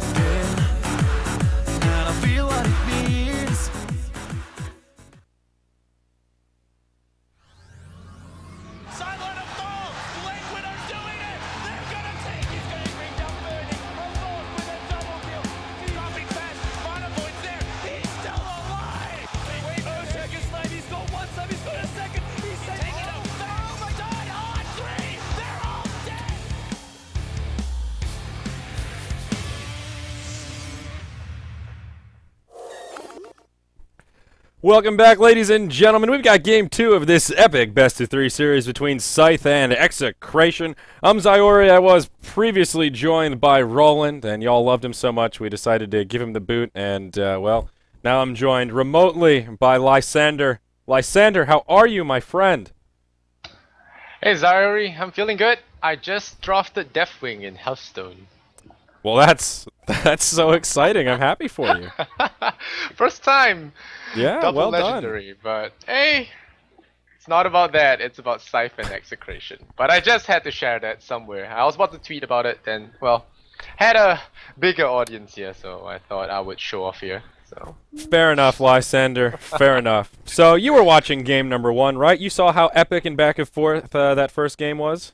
I've been, and I feel what it means. Silent of fall! Lakewood are doing it! They're gonna take it! He's gonna bring down Burning. Alone with a double kill. Dropping fast. Final points there. He's still alive! Wait for a second slide. He's got one side. He's got a second. He's taking it out. Oh my god! On three! They're all dead! Welcome back, ladies and gentlemen. We've got game 2 of this epic best-of-3 series between Scythe and Execration. I'm Zyori. I was previously joined by Roland, and y'all loved him so much we decided to give him the boot, and, well, now I'm joined remotely by Lysander. Lysander, how are you, my friend? Hey Zyori, I'm feeling good. I just drafted Deathwing in Hearthstone. Well, that's so exciting. I'm happy for you. First time! Yeah, Double well legendary, but hey, it's not about that, it's about Scythe and Execration. But I just had to share that somewhere. I was about to tweet about it, then, well, had a bigger audience here, so I thought I would show off here. So Fair enough, Lysander. Fair enough. So you were watching game number 1, right? You saw how epic and back and forth that first game was?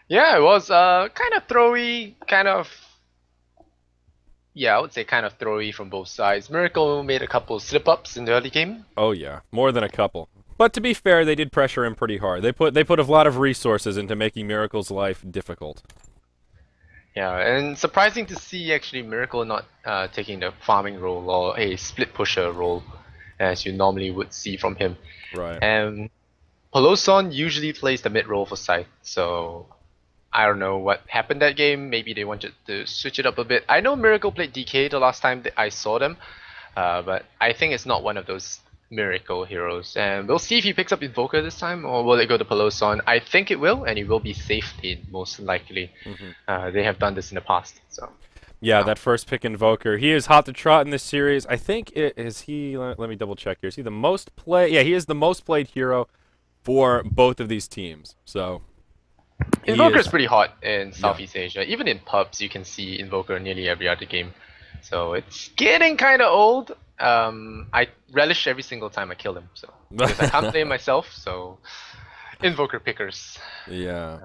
yeah, it was kind of throwy, yeah, I would say kind of throwy from both sides. Miracle made a couple slip-ups in the early game. Oh yeah, more than a couple. But to be fair, they did pressure him pretty hard. They put a lot of resources into making Miracle's life difficult. Yeah, and surprising to see actually Miracle not taking the farming role or a split pusher role as you normally would see from him. Right. And Peloson usually plays the mid role for Scythe, so I don't know what happened that game. Maybe they wanted to switch it up a bit. I know Miracle played DK the last time that I saw them, but I think it's not one of those Miracle heroes. And we'll see if he picks up Invoker this time, or will it go to Peloson? I think it will, and it will be safe lane, most likely. They have done this in the past, so. Yeah, that first pick Invoker. He is hot to trot in this series. I think is he. Let me double check here. Is he the most play? Yeah, he is the most played hero for both of these teams. So. Invoker is pretty hot in Southeast Asia. Even in pubs, you can see Invoker nearly every other game. So it's getting kind of old. I relish every single time I kill him. So because I can't play myself, so Invoker pickers. Yeah.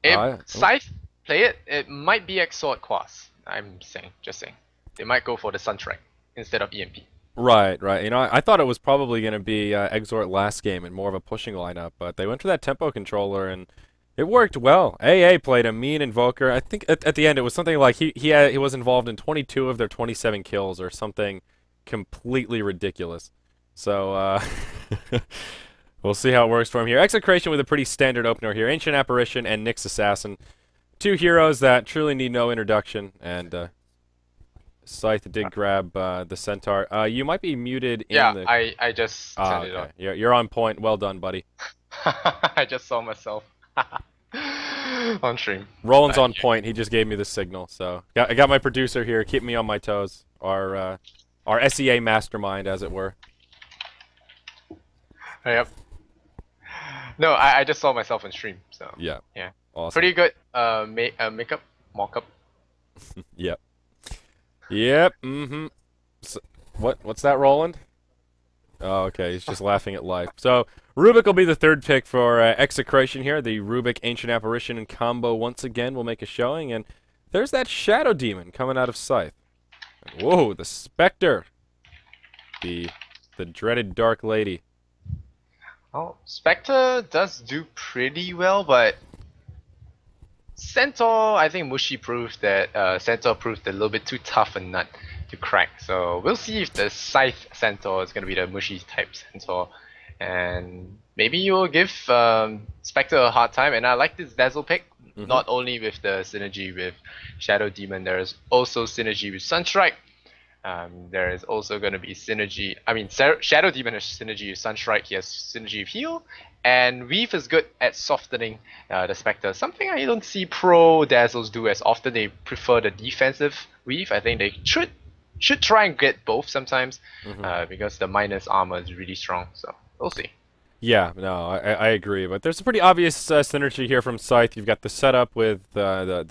If Scythe play it, it might be Exort Quas. I'm saying, just saying. They might go for the Sunstrike instead of EMP. Right, right. You know, I thought it was probably going to be Exort last game and more of a pushing lineup, but they went for that tempo controller and it worked well. AA played a mean Invoker. I think at the end it was something like he was involved in 22 of their 27 kills or something completely ridiculous. So we'll see how it works for him here. Execration with a pretty standard opener here. Ancient Apparition and Nyx Assassin. Two heroes that truly need no introduction, and Scythe did grab the Centaur. You might be muted in the... Yeah, I just turned it on. You're on point. Well done, buddy. I just saw myself on stream. Roland's on point. He just gave me the signal. So I got my producer here. Keep me on my toes. Our SEA mastermind, as it were. Yep. No, I just saw myself on stream. So yeah. Awesome. Pretty good makeup, mock-up. Yep. Yep. So, what's that, Roland? Oh, okay. He's just laughing at life. So Rubik will be the third pick for Execration here. The Rubik Ancient Apparition and combo once again will make a showing, and there's that Shadow Demon coming out of Scythe. Whoa, the Spectre, the dreaded Dark Lady. Oh, Spectre does do pretty well, but Centaur, I think Mushi proved that Centaur proved a little bit too tough a nut to crack. So we'll see if the Scythe Centaur is going to be the Mushi type Centaur. And maybe you'll give Spectre a hard time. And I like this Dazzle pick, not only with the synergy with Shadow Demon, there's also synergy with Sunstrike. There is also going to be synergy. I mean, Shadow Demon has synergy with Sunstrike. He has synergy with Heal, and Weave is good at softening the Spectre. Something I don't see pro Dazzles do as often. They prefer the defensive Weave. I think they should try and get both sometimes, because the minus armor is really strong. So we'll see. Yeah, no, I agree. But there's a pretty obvious synergy here from Scythe. You've got the setup with the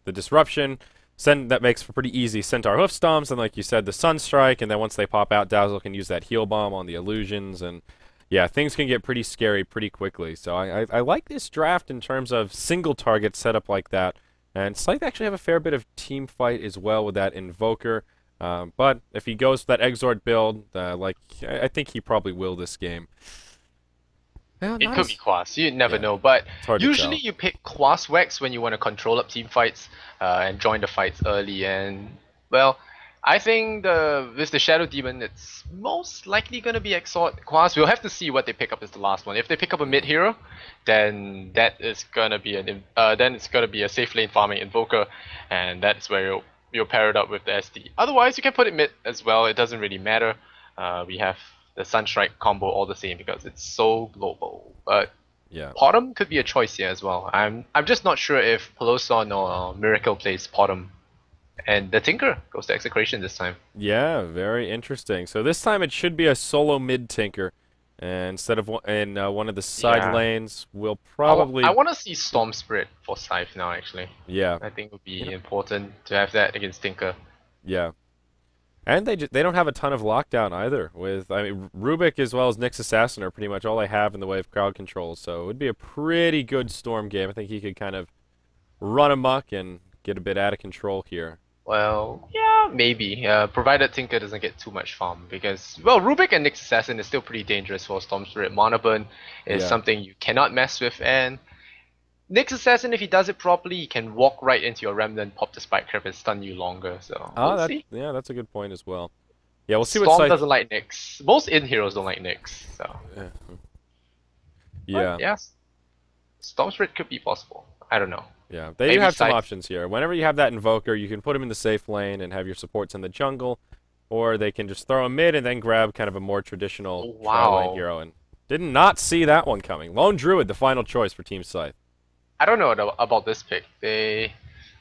disruption. That makes for pretty easy Centaur hoof stomps, and like you said, the Sunstrike, and then once they pop out, Dazzle can use that heal bomb on the illusions, and yeah, things can get pretty scary pretty quickly. So I like this draft in terms of single target setup like that. And Scythe actually have a fair bit of team fight as well with that Invoker. But if he goes with that Exort build, I think he probably will this game. Well, It could be Quas, you never know, but usually you pick Quas Wax when you want to control up team fights and join the fights early, and well, I think with the Shadow Demon, it's most likely going to be Exort Quas. We'll have to see what they pick up as the last one. If they pick up a mid hero, then that is gonna be then it's gonna be a safe lane farming Invoker, and that's where you'll pair it up with the SD. Otherwise, you can put it mid as well. It doesn't really matter. We have the Sunstrike combo all the same because it's so global. But yeah, Potom could be a choice here as well. I'm just not sure if Peloson or Miracle plays Potom. And the Tinker goes to Execration this time. Yeah, very interesting. So this time it should be a solo mid Tinker. And instead of in one of the side lanes, we'll probably... I want to see Storm Spirit for Scythe now, actually. Yeah. I think it would be important to have that against Tinker. Yeah. And they don't have a ton of lockdown either. I mean, Rubik as well as Nyx Assassin are pretty much all they have in the way of crowd control. So it would be a pretty good Storm game. I think he could kind of run amok and get a bit out of control here. Well, yeah, maybe. Provided Tinker doesn't get too much farm. Because, well, Rubik and Nyx Assassin is still pretty dangerous for Storm Spirit. Mana Burn is something you cannot mess with. And Nyx Assassin, if he does it properly, he can walk right into your Remnant, pop the Spike Trap, and stun you longer. So, we'll see. Yeah, that's a good point as well. Yeah, we'll see Storm what Scythe... doesn't like Nyx. Most in-heroes don't like Nyx, so... Yeah. But, yes. Storm Spirit could be possible. I don't know. Yeah, they do have some options here. Whenever you have that Invoker, you can put him in the safe lane and have your supports in the jungle, or they can just throw him mid and then grab kind of a more traditional trial lane hero. And did not see that one coming. Lone Druid, the final choice for Team Scythe. I don't know about this pick. They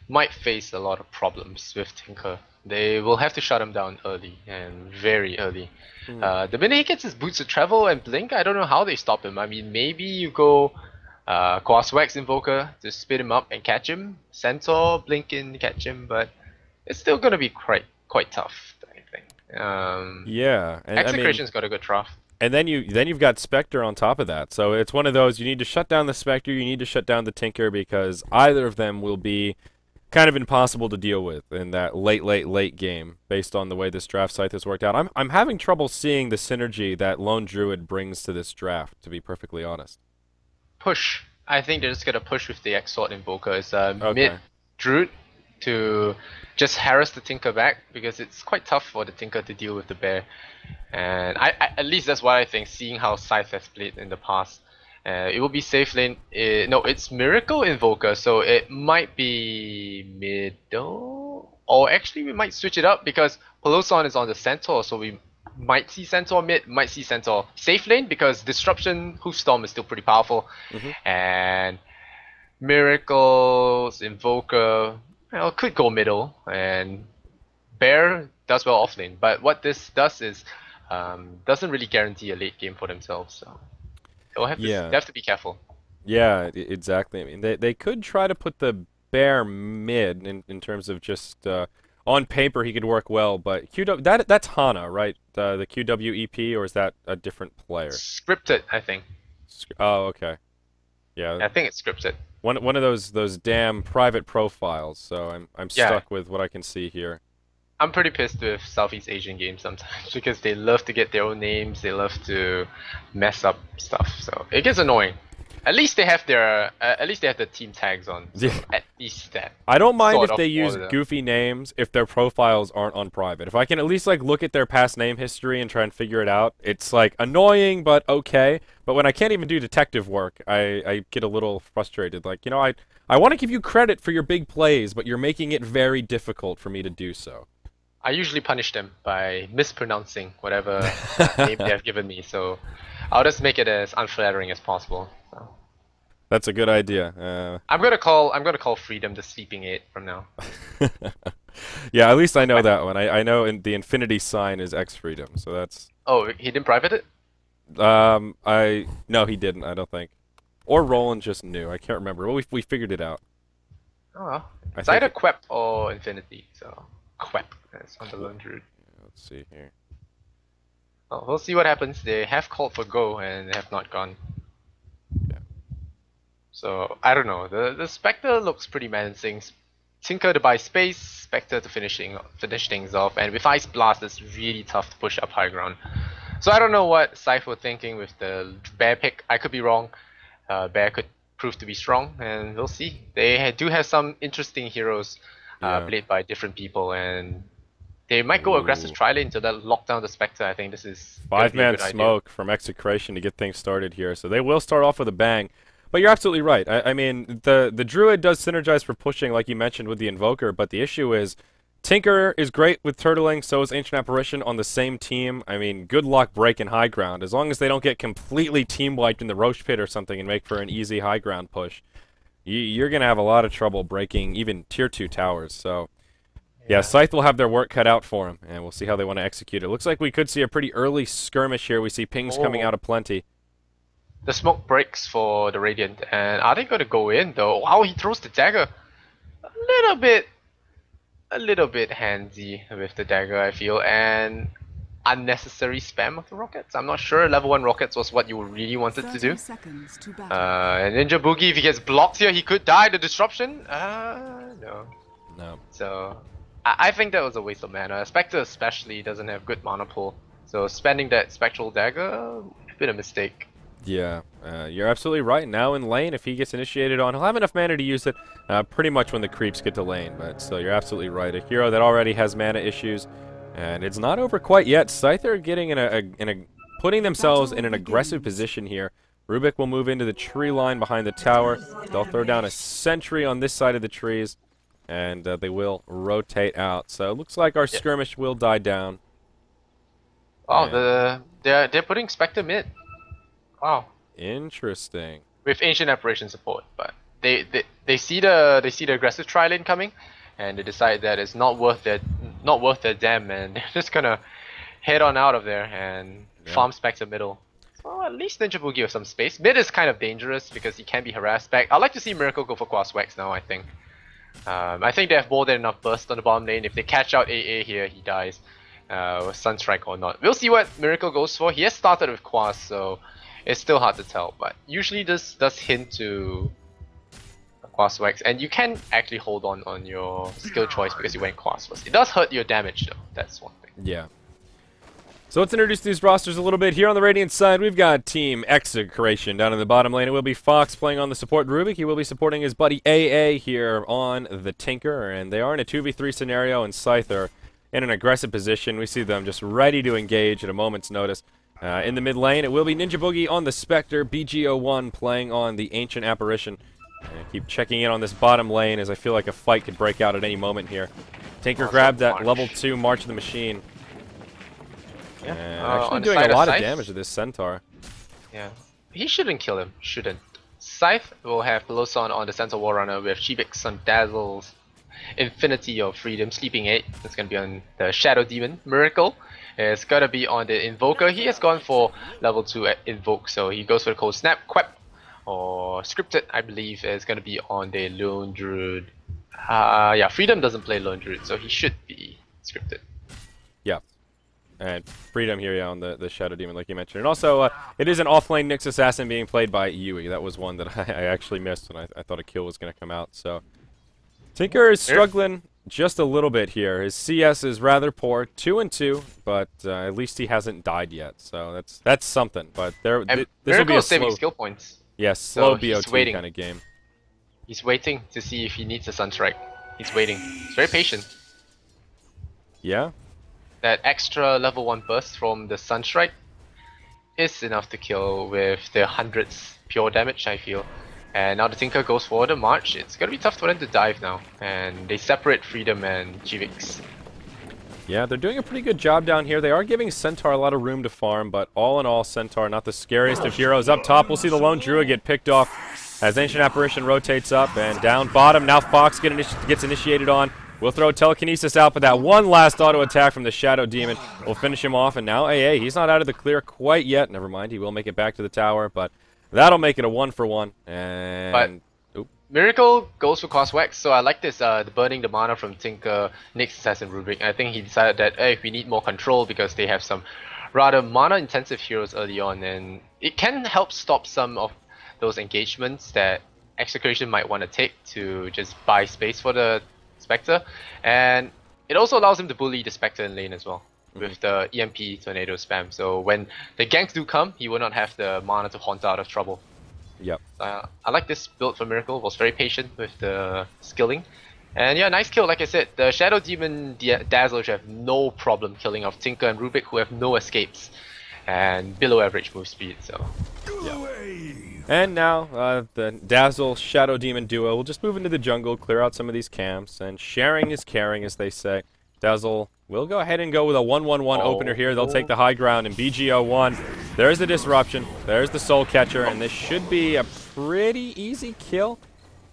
might face a lot of problems with Tinker. They will have to shut him down early, and very early. The minute he gets his Boots of Travel and Blink, I don't know how they stop him. I mean, maybe you go Quas Wax Invoker to speed him up and catch him. Centaur, Blink in, catch him, but it's still going to be quite tough, I think. Yeah. And, Execration's got a good draft. And then you've got Spectre on top of that. So it's one of those, you need to shut down the Spectre, you need to shut down the Tinker, because either of them will be kind of impossible to deal with in that late game, based on the way this draft Scythe has worked out. I'm having trouble seeing the synergy that Lone Druid brings to this draft, to be perfectly honest. Push. I think they're just gonna push with the Exort Invoker. It's mid Druid to just harass the Tinker back, because it's quite tough for the Tinker to deal with the bear. And I at least that's what I think, seeing how Scythe has played in the past. It will be safe lane. No, it's Miracle Invoker, so it might be middle. Or actually, we might switch it up, because Peloson is on the Centaur, so we might see Centaur mid, might see Centaur safe lane, because Disruption Hoofstorm is still pretty powerful. And Miracle's Invoker, well, could go middle, and Bear does well off lane. But what this does is doesn't really guarantee a late game for themselves. So they'll have they have to be careful. Yeah, exactly. I mean, they could try to put the Bear mid in terms of just on paper he could work well, but that's Hana, right? The QWEP, or is that a different player? Scripted, I think. Oh, okay. Yeah. I think it's scripted. One of those damn private profiles. So I'm stuck with what I can see here. I'm pretty pissed with Southeast Asian games sometimes, because they love to get their own names, they love to mess up stuff, so it gets annoying. At least they have the team tags on. So at least that. I don't mind if they use goofy names if their profiles aren't on private. If I can at least like look at their past name history and try and figure it out, it's like annoying but okay. But when I can't even do detective work, I get a little frustrated. Like, you know, I want to give you credit for your big plays, but you're making it very difficult for me to do so. I usually punish them by mispronouncing whatever name they have given me, so I'll just make it as unflattering as possible. So. That's a good idea. I'm gonna call Freedom the Sleeping Aid from now. Yeah, at least I know that one. I know the infinity sign is X Freedom, so that's. Oh, he didn't private it? No, he didn't. I don't think. Or Roland just knew. I can't remember. Well, we figured it out. Oh well. I It's think either Quep or Infinity, so Quep. That's on the lone druid. Let's see here. Oh, we'll see what happens. They have called for go and they have not gone. Yeah. So I don't know. The Spectre looks pretty menacing. Tinker to buy space, Spectre to finish things off, and with Ice Blast it's really tough to push up high ground. So I don't know what Scythe were thinking with the Bear pick. I could be wrong. Bear could prove to be strong, and we'll see. They do have some interesting heroes played by different people, and they might go aggressive tri-lane to lock down the Spectre. I think this is 5-man smoke from Execration to get things started here. So they will start off with a bang. But you're absolutely right. I mean, the Druid does synergize for pushing, like you mentioned, with the Invoker, but the issue is Tinker is great with turtling, so is Ancient Apparition on the same team. I mean, good luck breaking high ground. As long as they don't get completely team-wiped in the Roche Pit or something and make for an easy high ground push, you're going to have a lot of trouble breaking even Tier 2 towers. So, yeah, Scythe will have their work cut out for him, and we'll see how they want to execute it. Looks like we could see a pretty early skirmish here. We see pings coming out of plenty. The smoke breaks for the Radiant, and are they going to go in though? Wow, he throws the dagger. A little bit handsy with the dagger, I feel, and unnecessary spam of the rockets. I'm not sure level 1 rockets was what you really wanted to do. And Ninja Boogie, if he gets blocked here, he could die. The disruption? No. No. So, I think that was a waste of mana. Spectre especially doesn't have good mana pool, so spending that Spectral Dagger, a bit of a mistake. Yeah, you're absolutely right. Now in lane, if he gets initiated on, he'll have enough mana to use it pretty much when the creeps get to lane. But still, you're absolutely right. A hero that already has mana issues, and it's not over quite yet. Scythe are getting putting themselves in an aggressive position here. Rubik will move into the tree line behind the tower. They'll throw down a sentry on this side of the trees, and they will rotate out. So it looks like our skirmish will die down. Oh, they're putting Spectre mid. Wow. Interesting. With Ancient Apparition support, but they see the aggressive tri-lane coming, and they decide that it's not worth their damn, and they're just gonna head on out of there and farm Spectre middle. So at least Ninja Boogie with some space. Mid is kind of dangerous because he can be harassed back. I'd like to see Miracle go for Quas Wax now. I think they have more than enough burst on the bottom lane. If they catch out AA here, he dies. With Sunstrike or not. We'll see what Miracle goes for. He has started with Quas, so it's still hard to tell, but usually this does hint to Quas Wax, and you can actually hold on your skill choice because you went Quas first. It does hurt your damage though, that's one thing. Yeah. So let's introduce these rosters a little bit. Here on the Radiant side, we've got Team Execration. Down in the bottom lane, it will be Fox playing on the support Rubik. He will be supporting his buddy AA here on the Tinker, and they are in a 2v3 scenario, and Scythe are in an aggressive position. We see them just ready to engage at a moment's notice. In the mid lane, it will be Ninja Boogie on the Spectre, BG01 playing on the Ancient Apparition. Keep checking in on this bottom lane as I feel like a fight could break out at any moment here. Tinker grabbed that level 2 March of the Machine. Yeah. Actually doing a lot of damage to this Centaur. Yeah. He shouldn't kill him, shouldn't. Scythe will have Peloson on the Centaur Warrunner with Chibix on Dazzles, Infinity of Freedom, Sleeping 8. That's going to be on the Shadow Demon. Miracle is going to be on the Invoker. He has gone for level 2 at Invoke, so he goes for the Cold Snap. Quep or Scripted, I believe, is going to be on the Lone Druid. Yeah, Freedom doesn't play Lone Druid, so he should be Scripted. Yeah. And Freedom here, yeah, on the Shadow Demon, like you mentioned. And also, it is an offlane Nyx Assassin being played by Yui. That was one that I actually missed when I thought a kill was going to come out, so Tinker is struggling just a little bit here. His CS is rather poor, 2-2, but at least he hasn't died yet, so that's something. But this will be a saving skill points. Yes, slow so BOT kind of game. He's waiting to see if he needs a Sunstrike. He's waiting. He's very patient. Yeah. That extra level 1 burst from the Sunstrike is enough to kill with the hundreds pure damage, I feel. And now the Tinker goes for the March. It's gonna be tough for them to dive now, and they separate Freedom and Chivix. Yeah, they're doing a pretty good job down here. They are giving Centaur a lot of room to farm, but all in all, Centaur not the scariest of heroes. Up top, we'll see the Lone Druid get picked off as Ancient Apparition rotates up, and down bottom, now Fox gets initiated on. We'll throw Telekinesis out, but that one last auto attack from the Shadow Demon will finish him off. And now AA, he's not out of the clear quite yet. Never mind, he will make it back to the tower, but that'll make it a 1-for-1. And Miracle goes for cost wax, so I like this, the burning the mana from Tinker, Nyx, Assassin, Rubik. I think he decided that, hey, we need more control because they have some rather mana-intensive heroes early on, and it can help stop some of those engagements that Execration might want to take to just buy space for the Spectre, and it also allows him to bully the Spectre in lane as well with the EMP Tornado spam. So when the ganks do come, he will not have the mana to haunt out of trouble. Yep. I like this build for Miracle. Was very patient with the skilling, and yeah, nice kill. Like I said, the Shadow Demon Dazzle should have no problem killing off Tinker and Rubik, who have no escapes and below average move speed. So yeah. And now the Dazzle Shadow Demon duo will just move into the jungle, clear out some of these camps, and sharing is caring, as they say. Dazzle will go ahead and go with a 1-1-1 opener here. They'll take the high ground in BGO1. There's the disruption. There's the soul catcher, and this should be a pretty easy kill.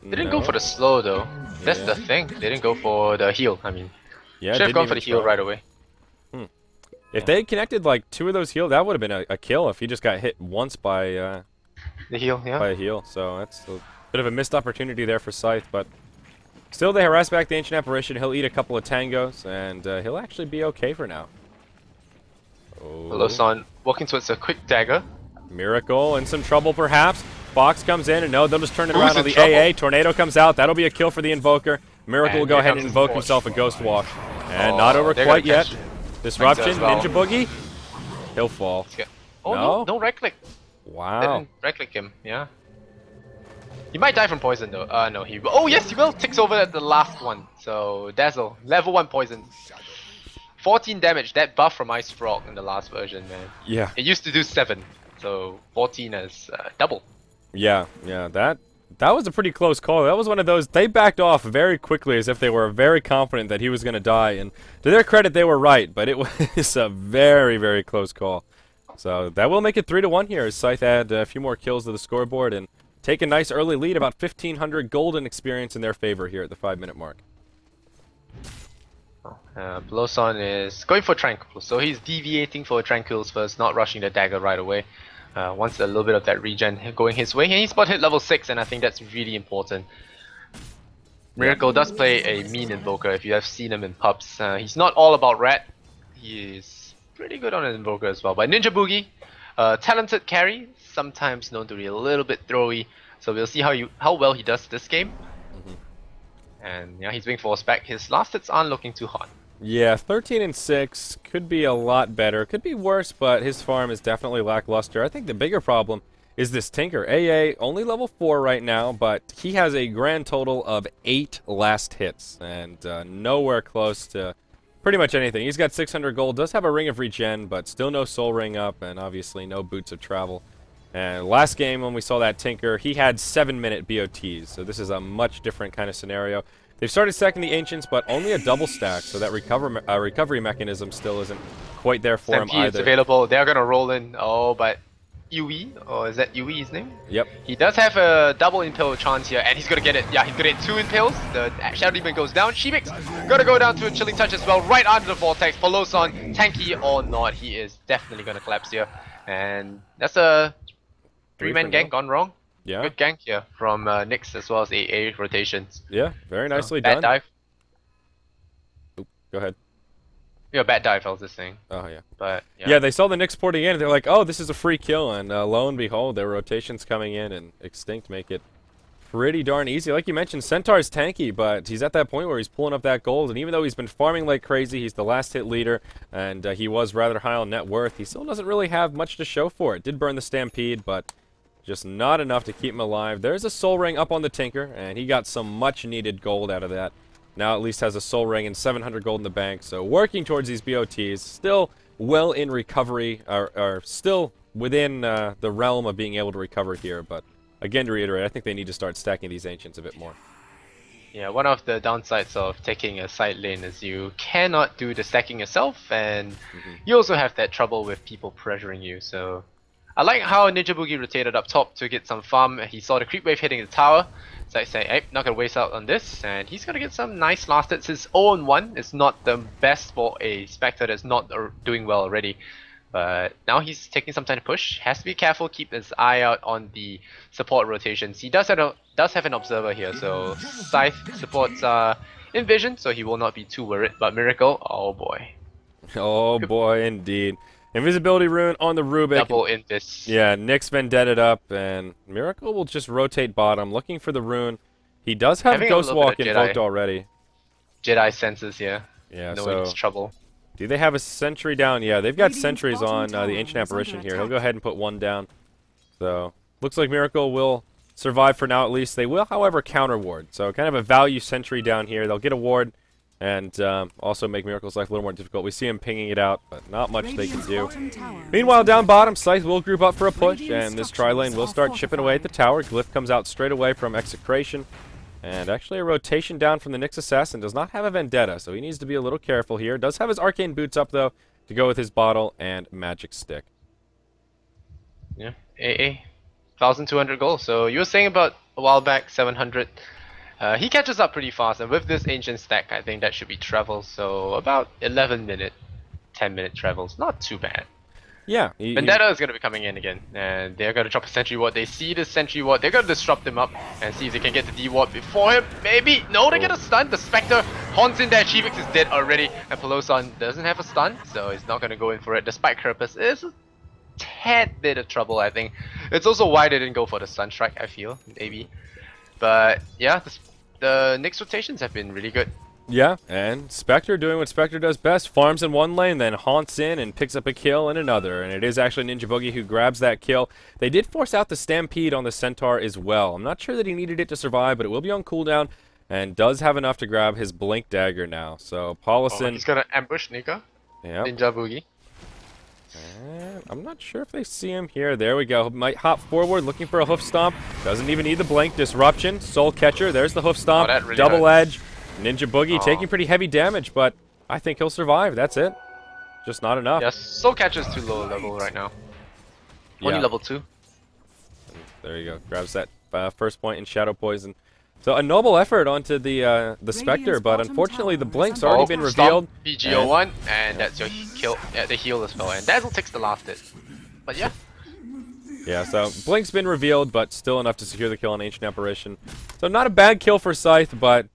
They didn't go for the slow though. That's the thing. They didn't go for the heal. I mean, should have gone for the heal right away. If they connected like 2 of those heals, that would have been a kill. If he just got hit once by the heal, by a heal. So that's a bit of a missed opportunity there for Scythe, but still they harass back the Ancient Apparition. He'll eat a couple of tangos, and he'll actually be okay for now. Losan walking towards a quick dagger. Miracle in some trouble perhaps. Fox comes in, and no, they'll just turn it around on the AA. Tornado comes out. That'll be a kill for the Invoker. Miracle will go ahead and invoke himself a Ghost Walk. And not over quite yet. Disruption, well. Ninja Boogie. He'll fall. Oh no, right click. Wow. Didn't right click him, yeah. He might die from poison though. No, he will. Oh yes, he will. Ticks over at the last one. So Dazzle, level 1 poison. 14 damage, that buff from Ice Frog in the last version, man. Yeah. It used to do 7, so 14 is double. Yeah, that was a pretty close call. That was one of those, they backed off very quickly as if they were very confident that he was going to die, and to their credit they were right, but it was a very, very close call. So that will make it 3-1 here as Scythe add a few more kills to the scoreboard and take a nice early lead, about 1,500 golden experience in their favor here at the 5-minute mark. Blossom is going for Tranquil, so he's deviating for Tranquils first, not rushing the dagger right away. Wants a little bit of that regen going his way, and he's spot hit level 6, and I think that's really important. Miracle does play a mean Invoker if you have seen him in pubs. He's not all about rat, he is pretty good on an Invoker as well. But Ninja Boogie, talented carry, sometimes known to be a little bit throwy, so we'll see how well he does this game. And yeah, he's being forced back. His last hits aren't looking too hot. Yeah, 13 and 6 could be a lot better. Could be worse, but his farm is definitely lackluster. I think the bigger problem is this Tinker. AA only level 4 right now, but he has a grand total of 8 last hits, and nowhere close to pretty much anything. He's got 600 gold, does have a Ring of Regen, but still no Soul Ring up, and obviously no Boots of Travel. And last game when we saw that Tinker, he had 7-minute BOTs, so this is a much different kind of scenario. They've started stacking the Ancients, but only a double stack, so that recovery mechanism still isn't quite there for him either. Is available. They're gonna roll in. Oh, but Yui, or is that Yui his name? Yep. He does have a double impale chance here, and he's gonna get it. Yeah, he's gonna get 2 impales. The Shadow Demon goes down. Shimix gonna go down to a Chilling Touch as well, right under the Vortex. For Losan, tanky or not, he is definitely gonna collapse here. And that's a 3-man gank gone wrong. Yeah. Good gank here from Nyx as well as AA rotations. Yeah, very nicely bad done. Bad dive. Oop, go ahead. Yeah, bad dive I was just saying. Oh, yeah. But yeah, they saw the Nyx porting in, and they're like, oh, this is a free kill, and lo and behold, their rotations coming in, and Extinct make it pretty darn easy. Like you mentioned, Centaur's tanky, but he's at that point where he's pulling up that gold, and even though he's been farming like crazy, he's the last hit leader, and he was rather high on net worth, he still doesn't really have much to show for it. Did burn the Stampede, but just not enough to keep him alive. There's a Soul Ring up on the Tinker, and he got some much-needed gold out of that. Now at least has a Soul Ring and 700 gold in the bank, so working towards these BOTs. Still well in recovery, or still within the realm of being able to recover here, but again to reiterate, I think they need to start stacking these Ancients a bit more. Yeah, one of the downsides of taking a side lane is you cannot do the stacking yourself, and you also have that trouble with people pressuring you, so I like how Ninja Boogie rotated up top to get some farm. He saw the creep wave hitting the tower. So I say, hey, not gonna waste out on this, and he's gonna get some nice last hits. His 0-1 is not the best for a Spectre that's not doing well already. But now he's taking some time to push. Has to be careful, keep his eye out on the support rotations. He does have an observer here, so Scythe supports Invision, so he will not be too worried. But Miracle, oh boy. Oh boy, indeed. Invisibility rune on the Rubik. Double Invis. Yeah, Nyx Vendetta up, and Miracle will just rotate bottom, looking for the rune. He does have Having a Ghost little bit Walk of invoked Jedi. already. Jedi senses here. Yeah, Knowing so it's trouble. do they have a sentry down? Yeah, they've got Radiant's sentries bottom on the tower Ancient is Apparition under here. He'll go attack. ahead and put one down. So, looks like Miracle will survive for now at least. They will, however, counter ward. So, kind of a value sentry down here. They'll get a ward and also make Miracle's life a little more difficult. We see him pinging it out, but not much they can Radiant's do. bottom tower Meanwhile, down bottom, Scythe will group up for a push, Radiant and this tri-lane will start chipping away at the tower. Glyph comes out straight away from Execration. And actually a rotation down from the Nyx Assassin. Does not have a Vendetta, so he needs to be a little careful here. Does have his Arcane Boots up, though, to go with his bottle and Magic Stick. Yeah, AA. 1,200 gold. So you were saying about a while back, 700. He catches up pretty fast, and with this ancient stack, I think that should be travel. So about 11-minute, 10-minute travels. Not too bad. Yeah. Vendetta is going to be coming in again, and they're going to drop a sentry ward. They see the sentry ward. They're going to disrupt him up and see if they can get the D ward before him. Maybe. No, they get a stun. The Spectre haunts in there. Chivix is dead already, and Peloson doesn't have a stun, so he's not going to go in for it. The Spike Carapace is a tad bit of trouble, I think. It's also why they didn't go for the stun strike, I feel, maybe. But yeah, the Nyx rotations have been really good. Yeah, and Spectre doing what Spectre does best. Farms in one lane, then haunts in and picks up a kill in another. And it is actually Ninja Boogie who grabs that kill. They did force out the Stampede on the Centaur as well. I'm not sure that he needed it to survive, but it will be on cooldown. And does have enough to grab his Blink Dagger now. So Paulison... he's gonna ambush Nika. Yep. Ninja Boogie. I'm not sure if they see him here. There we go. Might hop forward, looking for a hoof stomp. Doesn't even need the blink. Disruption. Soul Catcher. There's the hoof stomp. that really Double hurts. edge. Ninja Boogie taking pretty heavy damage, but I think he'll survive. That's it. Just not enough. Yeah, Soul Catcher's too low level right now. Only Yeah. level 2. There you go. Grabs that first point in Shadow Poison. So a noble effort onto the Spectre, but bottom unfortunately the tower is blink's under already been revealed. BGO1, and that's your kill. Yeah, the heal as well, and Dazzle takes the last hit. But yeah. Yeah, so blink's been revealed, but still enough to secure the kill on Ancient Apparition. So not a bad kill for Scythe, but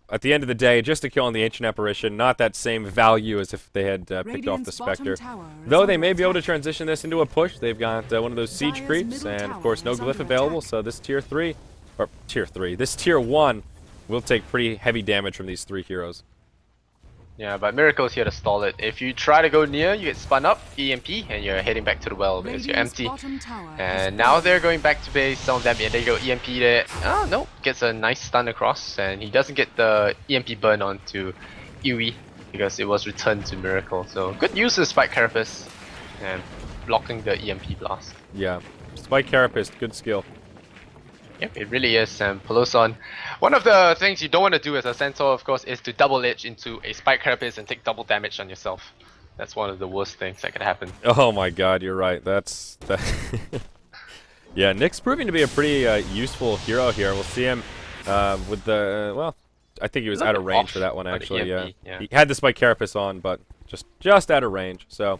at the end of the day, just a kill on the Ancient Apparition, not that same value as if they had picked off the Radiant's Spectre. bottom tower is Though they under may be able to attack. transition this into a push. They've got one of those siege Dire's creeps, middle and of tower course no is glyph under available, attack. so this tier 3, or tier 3, this tier 1 will take pretty heavy damage from these 3 heroes. Yeah, but Miracle's here to stall it. If you try to go near, you get spun up, EMP, and you're heading back to the well because you're Radiant's empty. bottom tower And is now they're going back to base, some of them, and they go EMP there. Oh no, gets a nice stun across, and he doesn't get the EMP burn onto Iwi because it was returned to Miracle. So good use of Spike Carapace and blocking the EMP blast. Yeah, Spike Carapace, good skill. Yep, it really is. And Peloson, one of the things you don't want to do as a Centaur, of course, is to double edge into a Spike Carapace and take double damage on yourself. That's one of the worst things that could happen. Oh my god, you're right. That's... Yeah, Nick's proving to be a pretty useful hero here. We'll see him with the... well, I think he was A out little of bit range off for that one, on the actually. EMP, yeah. He had the Spike Carapace on, but just out of range. So,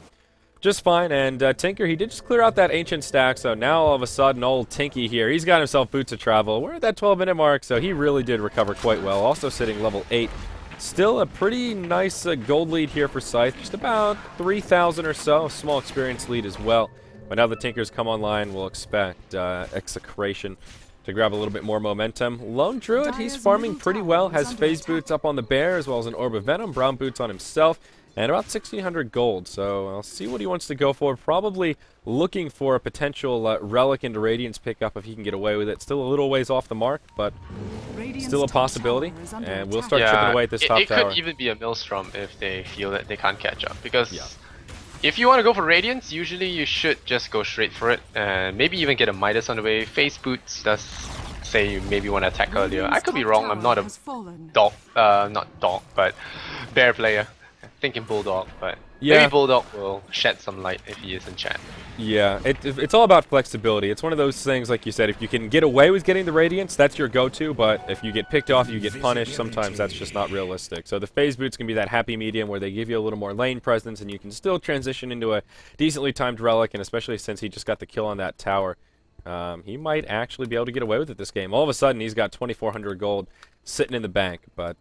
just fine. And Tinker, he did just clear out that Ancient stack, so now all of a sudden, old Tinky here, he's got himself Boots of Travel. We're at that 12-minute mark, so he really did recover quite well. Also sitting level 8. Still a pretty nice gold lead here for Scythe. Just about 3,000 or so. A small experience lead as well. But now the Tinkers come online, we'll expect Execration to grab a little bit more momentum. Lone Druid, he's farming pretty well. Has Phase Boots up on the Bear, as well as an Orb of Venom. Brown Boots on himself. And about 1,600 gold, so I'll see what he wants to go for. Probably looking for a potential Relic into Radiance pickup if he can get away with it. Still a little ways off the mark, but still a possibility. And we'll start chipping away at this top it tower. could even be a Maelstrom if they feel that they can't catch up. Because if you want to go for Radiance, usually you should just go straight for it. And maybe even get a Midas on the way. Face Boots does say you maybe want to attack earlier. I could be wrong, I'm not a dog, not dog, but bear player. Thinking Bulldog, but maybe Bulldog will shed some light if he is in chat. Yeah, it's all about flexibility. It's one of those things, like you said, if you can get away with getting the Radiance, that's your go-to, but if you get picked off, you get punished, sometimes that's just not realistic. So the phase boots can be that happy medium where they give you a little more lane presence, and you can still transition into a decently timed relic, and especially since he just got the kill on that tower, he might actually be able to get away with it this game. All of a sudden, he's got 2,400 gold sitting in the bank, but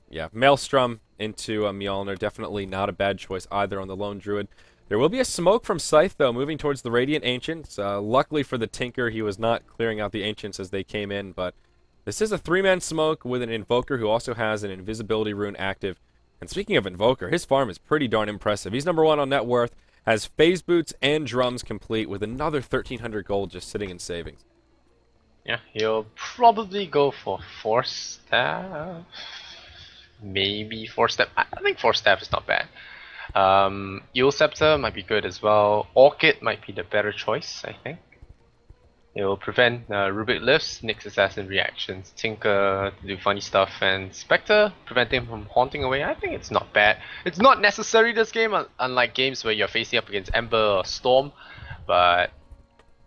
yeah, Maelstrom into Mjolnir, definitely not a bad choice either on the Lone Druid. There will be a smoke from Scythe, though, moving towards the Radiant Ancients. Luckily for the Tinker, he was not clearing out the Ancients as they came in, but this is a 3-man smoke with an Invoker who also has an Invisibility Rune active. And speaking of Invoker, his farm is pretty darn impressive. He's #1 on net worth, has Phase Boots and Drums complete with another 1,300 gold just sitting in savings. Yeah, he'll probably go for Force Staff. Maybe Force Staff. I think Force Staff is not bad. Eel Scepter might be good as well. Orchid might be the better choice, I think. It will prevent Rubik lifts, Nyx assassin reactions, Tinker to do funny stuff, and Spectre preventing him from haunting away. I think it's not bad. It's not necessary this game, unlike games where you're facing up against Ember or Storm, but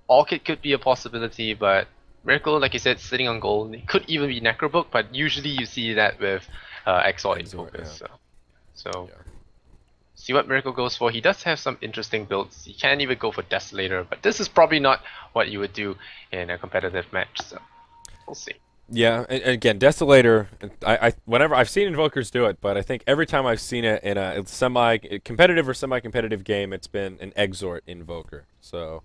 Orchid could be a possibility, but Miracle, like you said, sitting on gold. It could even be Necrobook, but usually you see that with Exort in focus. Yeah. So see what Miracle goes for. He does have some interesting builds. He can even go for Desolator, but this is probably not what you would do in a competitive match, so we'll see. Yeah, and again, Desolator, whenever I've seen Invokers do it, but I think every time I've seen it in a semi-competitive or semi-competitive game, it's been an Exort Invoker. So,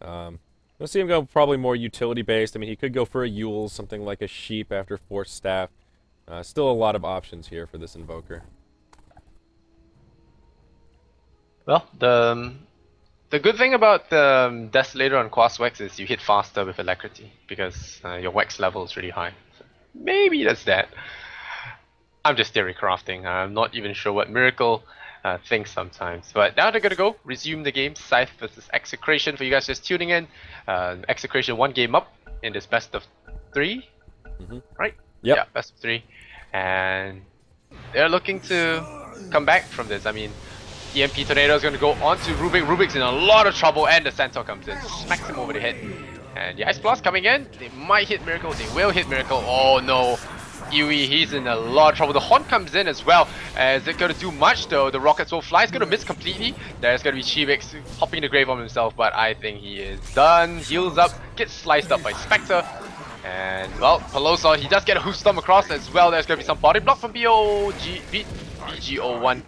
we'll see him go probably more utility-based. I mean, he could go for a Yule, something like a Sheep after Force Staff. Still a lot of options here for this Invoker. Well, the good thing about the Desolator on Quas Wax is you hit faster with Alacrity because your Wax level is really high. So maybe that's that. I'm just theory crafting. I'm not even sure what Miracle thinks sometimes. But now they're gonna go resume the game. Scythe versus Execration for you guys just tuning in. Execration 1 game up in this best of 3, right? Yep. Yeah, best of 3, and they're looking to come back from this. I mean, EMP Tornado is going to go on to Rubik. Rubik's in a lot of trouble, and the Centaur comes in, smacks him over the head. And the Ice Blast coming in. They might hit Miracle. They will hit Miracle. Oh no. Yui, he's in a lot of trouble. The Haunt comes in as well. Is it going to do much though? The Rockets will fly. It's going to miss completely. There's going to be Chivix hopping the grave on himself, but I think he is done. Heals up, gets sliced up by Spectre. And well, Pelosa, he does get a Hoof Stomp across as well. There's going to be some body block from BGO1.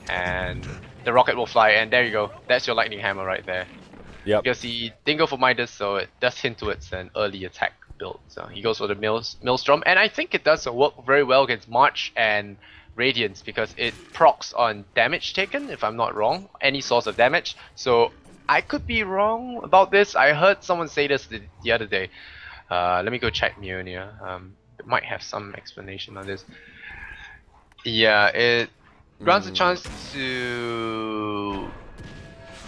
And the rocket will fly, and there you go. That's your lightning hammer right there. Yep. Because he didn't go for Midas, so it does hint towards an early attack build. So he goes for the Maelstrom, and I think it does work very well against March and Radiance because it procs on damage taken, if I'm not wrong, any source of damage. So I could be wrong about this. I heard someone say this the other day. Let me go check Mjolnir. It might have some explanation on this. Yeah, it grants a chance to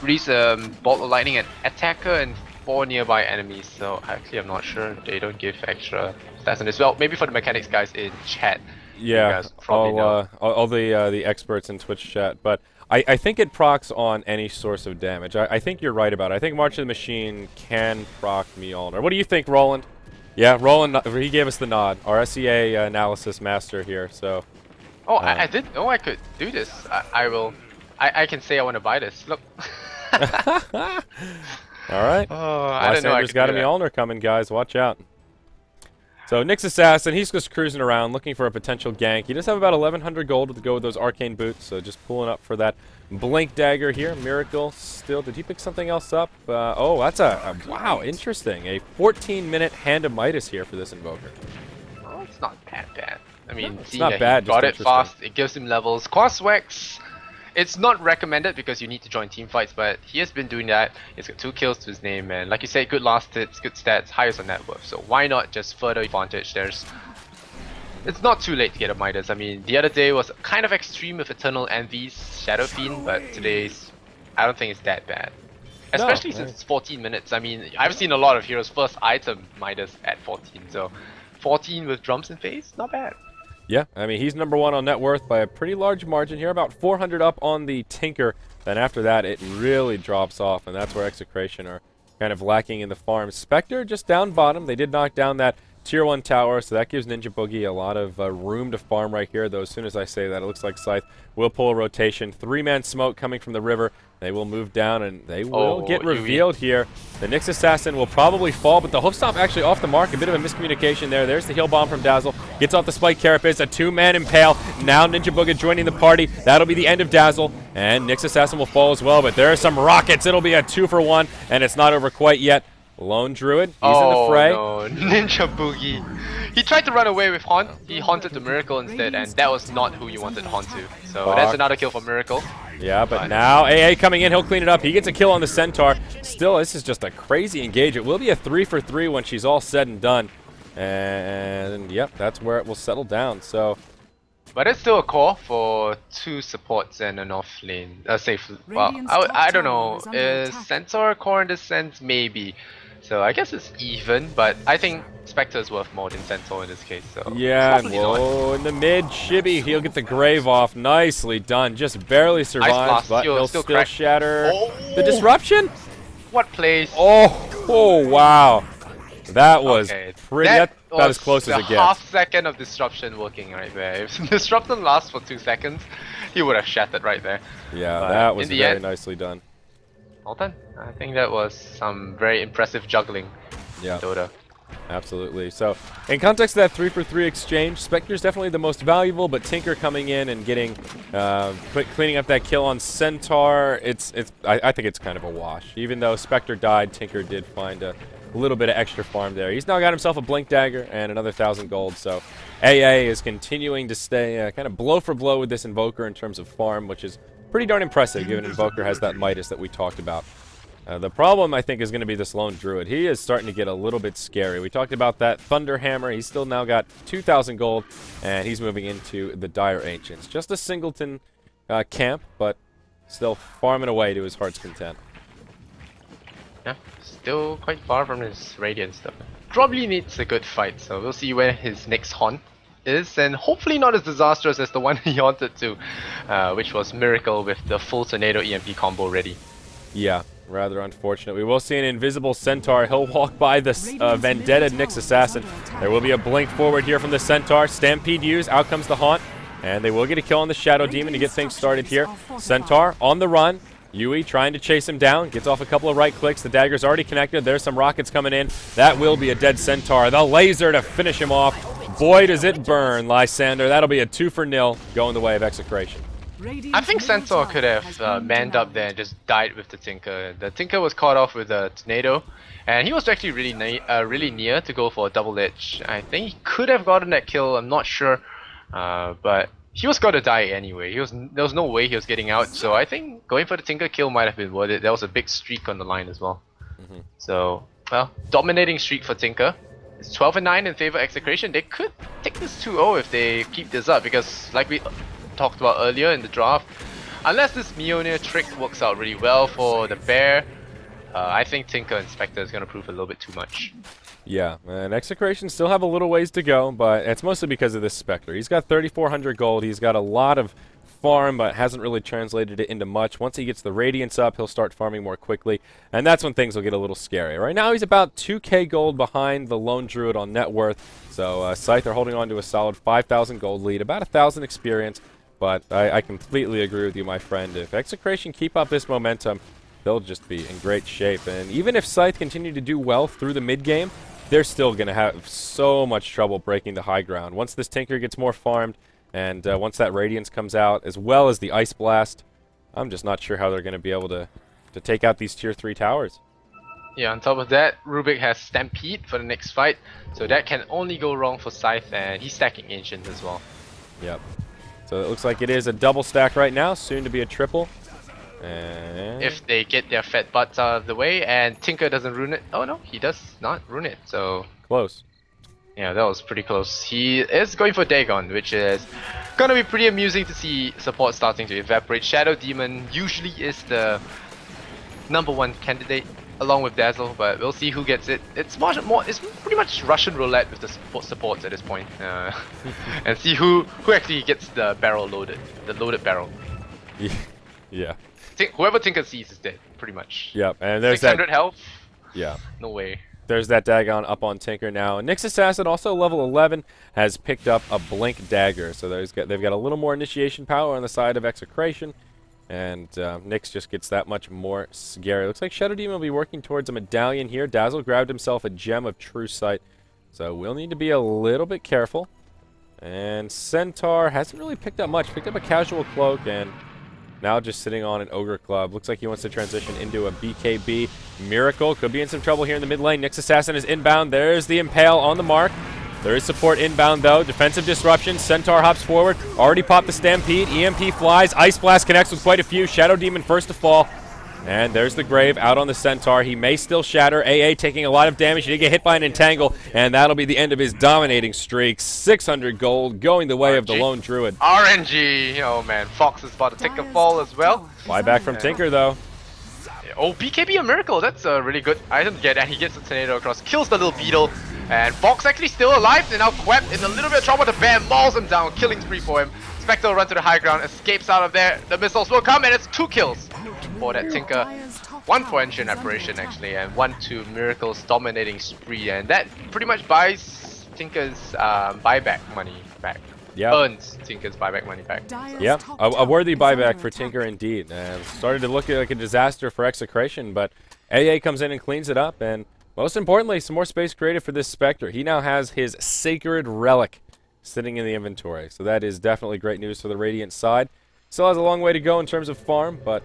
release a bolt of lightning at attacker and 4 nearby enemies. So actually, I'm not sure. They don't give extra stats on this. Well, maybe for the mechanics guys in chat. Yeah, all the experts in Twitch chat. But I think it procs on any source of damage. I think you're right about it. I think March of the Machine can proc Mjolnir. What do you think, Roland? Yeah, Roland, he gave us the nod. Our SEA analysis master here. So. Oh, I didn't know I could do this. I can say I want to buy this. Look. Alright. Oh, I didn't know I could got a do that. Mjolnir coming, guys. Watch out. So, Nyx Assassin, he's just cruising around looking for a potential gank. He does have about 1,100 gold to go with those Arcane Boots, so just pulling up for that Blink Dagger here. Miracle still. Did he pick something else up? Oh, that's wow, interesting. A 14-minute Hand of Midas here for this Invoker. Oh, it's not that bad. I mean, it's not bad, he got it just fast, it gives him levels. Quaswex, it's not recommended because you need to join team fights, but he has been doing that. He's got 2 kills to his name, and like you said, good last hits, good stats, highest on net worth. So why not just further advantage? It's not too late to get a Midas. I mean, the other day was kind of extreme with Eternal Envy's Shadow Fiend, but today's, I don't think it's that bad. Especially since it's 14 minutes. I mean, I've seen a lot of heroes first item Midas at 14, so 14 with drums in face, not bad. Yeah, I mean, he's #1 on net worth by a pretty large margin here, about 400 up on the Tinker. Then after that, it really drops off, and that's where Execration are kind of lacking in the farm. Spectre just down bottom. They did knock down that Tier 1 tower, so that gives Ninja Boogie a lot of room to farm right here, though as soon as I say that, it looks like Scythe will pull a rotation. 3-man smoke coming from the river. They will move down, and they will get revealed here. The Nyx Assassin will probably fall, but the Hoofstomp actually off the mark. A bit of a miscommunication there. There's the heal bomb from Dazzle. Gets off the Spike Carapace. A 2-man impale. Now Ninja Boogie joining the party. That'll be the end of Dazzle, and Nyx Assassin will fall as well, but there are some rockets. It'll be a 2-for-1, and it's not over quite yet. Lone Druid, he's in the fray. Oh no, Ninja Boogie. He tried to run away with Haunt. He haunted the Miracle instead, and that was not who you wanted Haunt to. So that's another kill for Miracle. Yeah, but now AA coming in, he'll clean it up. He gets a kill on the Centaur. Still, this is just a crazy engage. It will be a 3-for-3 when she's all said and done. And yep, that's where it will settle down. So, but it's still a core for 2 supports and an off lane. Safe. Well, I don't know. Is Centaur a core in this sense? Maybe. So I guess it's even, but I think Spectre is worth more than Centaur in this case. So yeah, whoa, in the mid, Chibi, he'll get the grave off. Nicely done. Just barely survives, but he'll still shatter the disruption. What plays? Oh, wow. That was pretty. That about as close as it gets. Half second of disruption working right there. If disruption lasts for 2 seconds, he would have shattered right there. Yeah, but that was very nicely done. Well done. I think that was some very impressive juggling. Yeah. Dota. Absolutely. So, in context of that 3-for-3 exchange, Spectre's definitely the most valuable, but Tinker coming in and getting, cleaning up that kill on Centaur, I think it's kind of a wash. Even though Spectre died, Tinker did find a little bit of extra farm there. He's now got himself a Blink Dagger and another 1,000 gold, so AA is continuing to stay kind of blow for blow with this Invoker in terms of farm, which is pretty darn impressive, given Invoker has that Midas that we talked about. The problem, I think, is going to be this Lone Druid. He is starting to get a little bit scary. We talked about that Thunder Hammer. He's still now got 2,000 gold, and he's moving into the Dire Ancients. Just a singleton camp, but still farming away to his heart's content. Yeah, still quite far from his Radiant stuff. Probably needs a good fight, so we'll see where his next haunt is, and hopefully not as disastrous as the one he haunted to, which was Miracle with the full Tornado EMP combo ready. Yeah. Rather unfortunate. We will see an invisible Centaur. He'll walk by the Vendetta Nyx Assassin. There will be a blink forward here from the Centaur. Stampede used. Out comes the Haunt. And they will get a kill on the Shadow Demon to get things started here. Centaur on the run. Yui trying to chase him down. Gets off a couple of right clicks. The dagger's already connected. There's some rockets coming in. That will be a dead Centaur. The laser to finish him off. Boy, does it burn, Lysander. That'll be a 2-for-0 going the way of Execration. I think Centaur could have manned up there and just died with the Tinker. The Tinker was caught off with a Tornado, and he was actually really near to go for a double edge. I think he could have gotten that kill, I'm not sure, but he was going to die anyway. There was no way he was getting out, so I think going for the Tinker kill might have been worth it. There was a big streak on the line as well. So, well, dominating streak for Tinker. It's 12-9 in favor of Execration. They could take this 2-0 if they keep this up, because like we talked about earlier in the draft, unless this Mjolnir trick works out really well for the bear, I think Tinker and Spectre is going to prove a little bit too much. Yeah, and Execration still have a little ways to go, but it's mostly because of this Spectre. He's got 3,400 gold, he's got a lot of farm, but hasn't really translated it into much. Once he gets the Radiance up, he'll start farming more quickly, and that's when things will get a little scary. Right now, he's about 2k gold behind the Lone Druid on net worth, so Scythe are holding on to a solid 5,000 gold lead, about 1,000 experience. But I completely agree with you, my friend. If Execration keep up this momentum, they'll just be in great shape. And even if Scythe continue to do well through the mid-game, they're still going to have so much trouble breaking the high ground. Once this Tinker gets more farmed, and once that Radiance comes out, as well as the Ice Blast, I'm just not sure how they're going to be able to take out these Tier 3 towers. Yeah, on top of that, Rubik has Stampede for the next fight, so that can only go wrong for Scythe, and he's stacking Ancients as well. Yep. So it looks like it is a double stack right now, soon to be a triple. And if they get their fat butts out of the way and Tinker doesn't ruin it. Oh no, he does not ruin it, so... Close. Yeah, that was pretty close. He is going for Dagon, which is gonna be pretty amusing to see support starting to evaporate. Shadow Demon usually is the #1 candidate along with Dazzle, but we'll see who gets it. It's it's pretty much Russian roulette with the supports at this point, and see who actually gets the barrel loaded, the loaded barrel. Yeah. Whoever Tinker sees is dead, pretty much. Yep, and there's 600 that. health. Yeah. No way. There's that Dagon up on Tinker now. Nyx Assassin, also level 11, has picked up a Blink Dagger. So they've got a little more initiation power on the side of Execration. And Nyx just gets that much more scary. Looks like Shadow Demon will be working towards a medallion here. Dazzle grabbed himself a Gem of True Sight. So we'll need to be a little bit careful. And Centaur hasn't really picked up much. Picked up a Casual Cloak and now just sitting on an Ogre Club. Looks like he wants to transition into a BKB. Miracle could be in some trouble here in the mid lane. Nyx Assassin is inbound. There's the Impale on the mark. There is support inbound though. Defensive disruption. Centaur hops forward. Already popped the Stampede. EMP flies. Ice Blast connects with quite a few. Shadow Demon first to fall. And there's the Grave out on the Centaur. He may still shatter. AA taking a lot of damage. He did get hit by an Entangle. And that'll be the end of his dominating streak. 600 gold going the way of the Lone Druid. RNG. Oh man, Fox is about to take a fall as well. Fly back from Tinker though. Oh, BKB a Miracle. That's a really good item to get. And he gets the Tornado across. Kills the little beetle. And Fox actually still alive. And now Quep in a little bit of trouble. The bear mauls him down. Killing spree for him. Spectre will run to the high ground. Escapes out of there. The missiles will come. And it's 2 kills for that Tinker. 1 for Ancient Apparition actually. And 1 to Miracle's dominating spree. And that pretty much buys Tinker's buyback money back. Yep. Earns Tinker's buyback money back. Yep, a worthy buyback for Tinker indeed. Started to look like a disaster for Execration, but AA comes in and cleans it up, and most importantly, some more space created for this Spectre. He now has his Sacred Relic sitting in the inventory, so that is definitely great news for the Radiant side. Still has a long way to go in terms of farm, but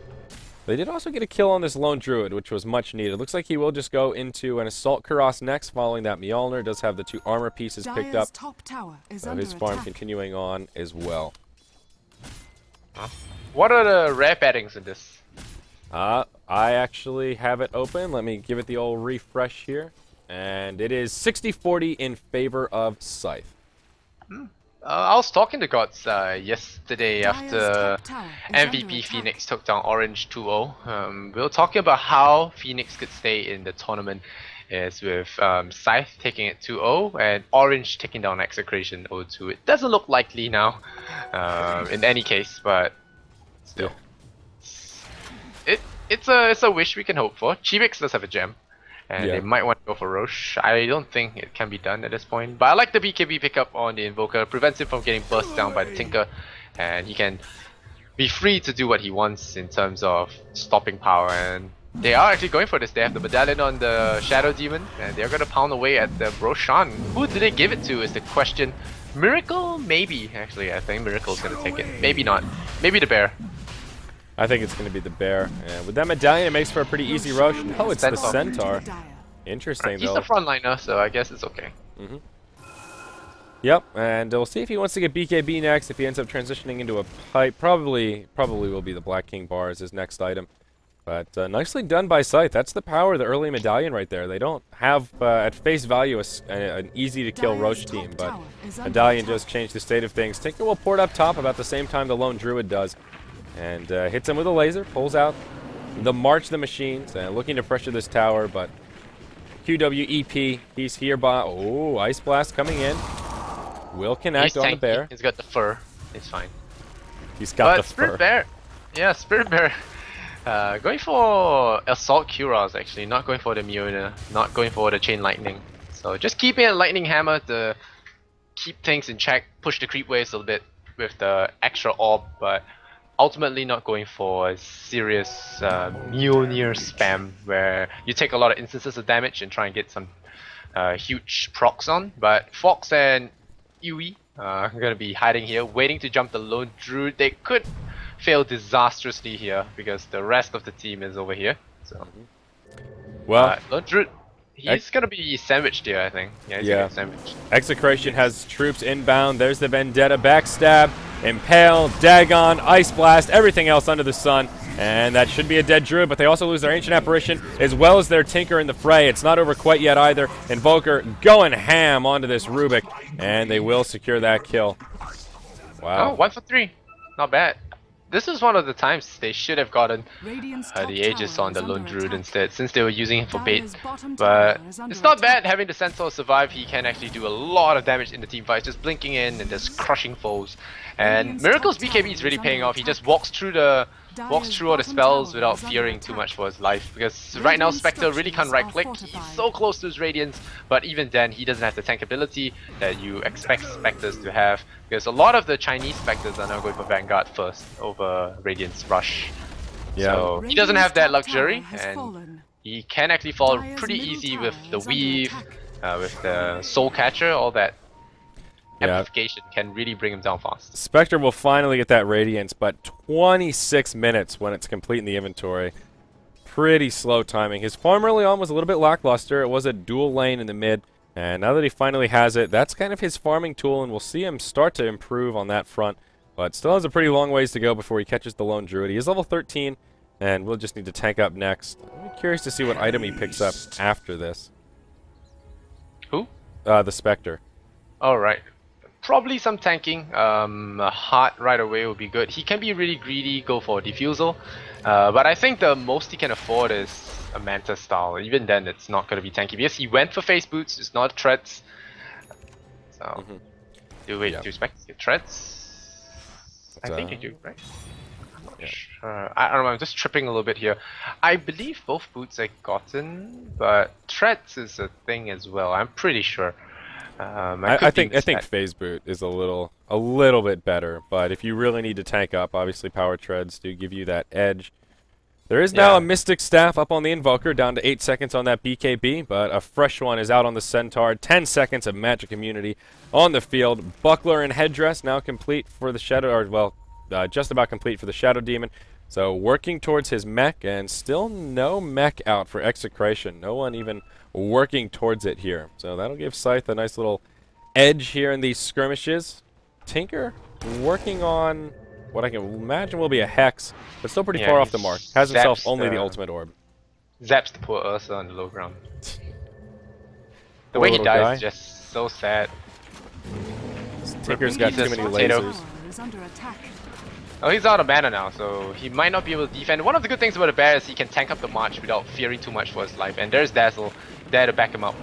they did also get a kill on this Lone Druid, which was much needed. Looks like he will just go into an Assault Kuros next, following that Mjolnir. Does have the 2 armor pieces picked up. So his farm continuing on as well. What are the rare paddings in this? I actually have it open. Let me give it the old refresh here. And it is 60-40 in favor of Scythe. I was talking to Gods yesterday after MVP Phoenix took down Orange 2-0. We were talking about how Phoenix could stay in the tournament is with Scythe taking it 2-0 and Orange taking down Execration 0-2. It doesn't look likely now in any case, but still. It's a wish we can hope for. Chivix does have a gem. And they might want to go for Roche. I don't think it can be done at this point. But I like the BKB pickup on the Invoker. Prevents him from getting burst down by the Tinker. And he can be free to do what he wants in terms of stopping power. And they are actually going for this. They have the Medallion on the Shadow Demon. And they're going to pound away at the Roshan. Who did they give it to is the question. Miracle? Maybe. Actually, I think Miracle's going to take it. Maybe not. Maybe the Bear. I think it's going to be the Bear. And with that Medallion, it makes for a pretty easy rush. Oh, it's the Centaur. Interesting, He's though. the frontliner, so I guess it's okay. Yep, and we'll see if he wants to get BKB next. If he ends up transitioning into a pipe, probably will be the Black King Bar as his next item. But nicely done by Scythe. That's the power of the early Medallion right there. They don't have, at face value, an easy-to-kill Roche team, but Medallion just changed the state of things. Tinker will port up top about the same time the Lone Druid does. And hits him with a laser, pulls out the March the Machines, looking to pressure this tower, but QWEP, he's here by, oh, Ice Blast coming in. Will connect on the Bear. He's got the fur, it's fine. He's got the Spirit fur. Bear, yeah, Spirit Bear, going for Assault Kuros actually, not going for the Mjolnir, not going for the Chain Lightning. So just keeping a Lightning Hammer to keep things in check, push the creep waves a little bit with the extra orb, but ultimately not going for a serious Mjolnir spam where you take a lot of instances of damage and try and get some huge procs on. But Fox and Yui are going to be hiding here, waiting to jump the Lone Druid. They could fail disastrously here because the rest of the team is over here. So, well, Lone Druid, he's going to be sandwiched here, I think. Yeah, he's going to get sandwiched. Execration has troops inbound. There's the Vendetta backstab. Impale, Dagon, Ice Blast, everything else under the sun. And that should be a dead Druid, but they also lose their Ancient Apparition as well as their Tinker in the fray. It's not over quite yet either. Invoker going ham onto this Rubik, and they will secure that kill. Wow. Oh, 1 for 3. Not bad. this is one of the times they should have gotten Radiant's the top Aegis tower on the is Lone under Druid attack. instead, since they were using him for bait. Dire's bottom But tower is under it's not attack. bad having the Centaur survive. He can actually do a lot of damage in the team fights, just blinking in and just crushing foes. And Radiant's Miracle's top BKB tower is really is paying under off. He just attack. walks through all the Dire's spells bottom without tower is fearing under too attack. much for his life. Because right now Radiant Spectre really can't right click. structures are He's fortified. so close to his Radiance, but even then he doesn't have the tank ability that you expect Spectres to have. Because a lot of the Chinese Spectres are now going for Vanguard first over Radiance Rush. Yeah. So he doesn't have that Radiant's top luxury, tower has and fallen. he can actually fall Dire's pretty middle easy tower with the is under weave, attack. with the Soul Catcher, all that Yeah. amplification can really bring him down fast. Spectre will finally get that Radiance, but 26 minutes when it's complete in the inventory. Pretty slow timing. His farm early on was a little bit lackluster. It was a dual lane in the mid, and now that he finally has it, that's kind of his farming tool, and we'll see him start to improve on that front. But still has a pretty long ways to go before he catches the Lone Druid. He is level 13, and we'll just need to tank up next. I'm curious to see what item he picks up after this. Who? The Spectre. Alright. Probably some tanking. A heart right away would be good. He can be really greedy, go for a defusal. But I think the most he can afford is a Manta style. Even then, it's not going to be tanky because he went for face boots. It's not treads. So, do Yeah. expect to get treads? I think you Uh, do, right? I'm not sure. I don't know. I'm just tripping a little bit here. I believe both boots are gotten, but treads is a thing as well. I'm pretty sure. I think phase boot is a little bit better, but if you really need to tank up, obviously power treads do give you that edge. There is now a Mystic Staff up on the Invoker, down to 8 seconds on that BKB, but a fresh one is out on the Centaur. 10 seconds of Magic Immunity on the field. Buckler and Headdress now complete for the Shadow, or well, just about complete for the Shadow Demon. So working towards his mech, and still no mech out for Execration. No one even working towards it here. So that'll give Scythe a nice little edge here in these skirmishes. Tinker working on what I can imagine will be a Hex, but still pretty far off the mark. Has himself zaps only the the- ultimate orb. Zaps the poor Ursa on the low ground. The Poor way he little dies guy. is just so sad. Tinker's got too many Potato. lasers. Tower is under attack. Oh, he's out of mana now, so he might not be able to defend. One of the good things about the bear is he can tank up the march without fearing too much for his life. And there's Dazzle there to back him up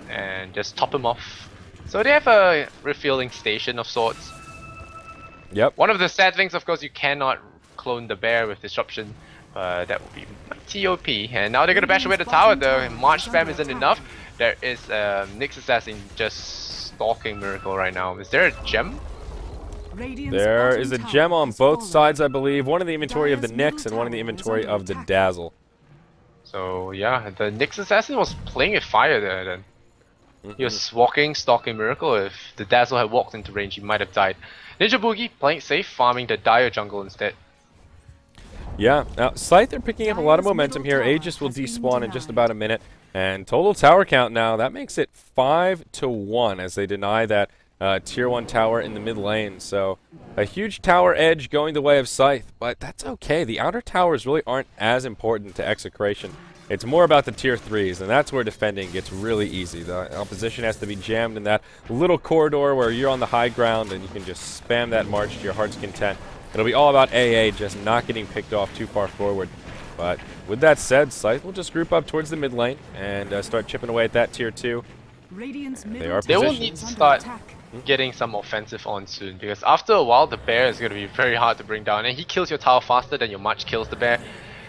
and just top him off. So they have a refueling station of sorts. Yep. One of the sad things, of course, you cannot clone the bear with disruption. That would be TOP. And now they're gonna bash away the tower. The march spam isn't enough. There is Nyx Assassin just stalking Miracle right now. Is there a gem? Radiant's There bottom is a tower gem on has both fallen. sides, I believe. One in the inventory of the Dire's Nyx middle and one in the tower is inventory under of the attack. Dazzle. So yeah, the Nyx Assassin was playing with fire there then. He was walking, stalking Miracle. If the Dazzle had walked into range, he might have died. Ninja Boogie playing it safe, farming the Dire jungle instead. Yeah, now Scythe are picking up a lot of Dire's momentum middle here. tower Aegis will has been despawn in just denied. about a minute. And total tower count now, that makes it 5-1 as they deny that tier 1 tower in the mid lane. So a huge tower edge going the way of Scythe, but that's okay. The outer towers really aren't as important to Execration. It's more about the tier 3s, and that's where defending gets really easy. The opposition has to be jammed in that little corridor where you're on the high ground and you can just spam that march to your heart's content. It'll be all about AA just not getting picked off too far forward. But with that said, Scythe will just group up towards the mid lane and start chipping away at that tier 2. Radiant's They middle are They will tower positioned. need is to under start attack. getting some offensive on soon, because after a while the bear is going to be very hard to bring down, and he kills your tower faster than your march kills the bear.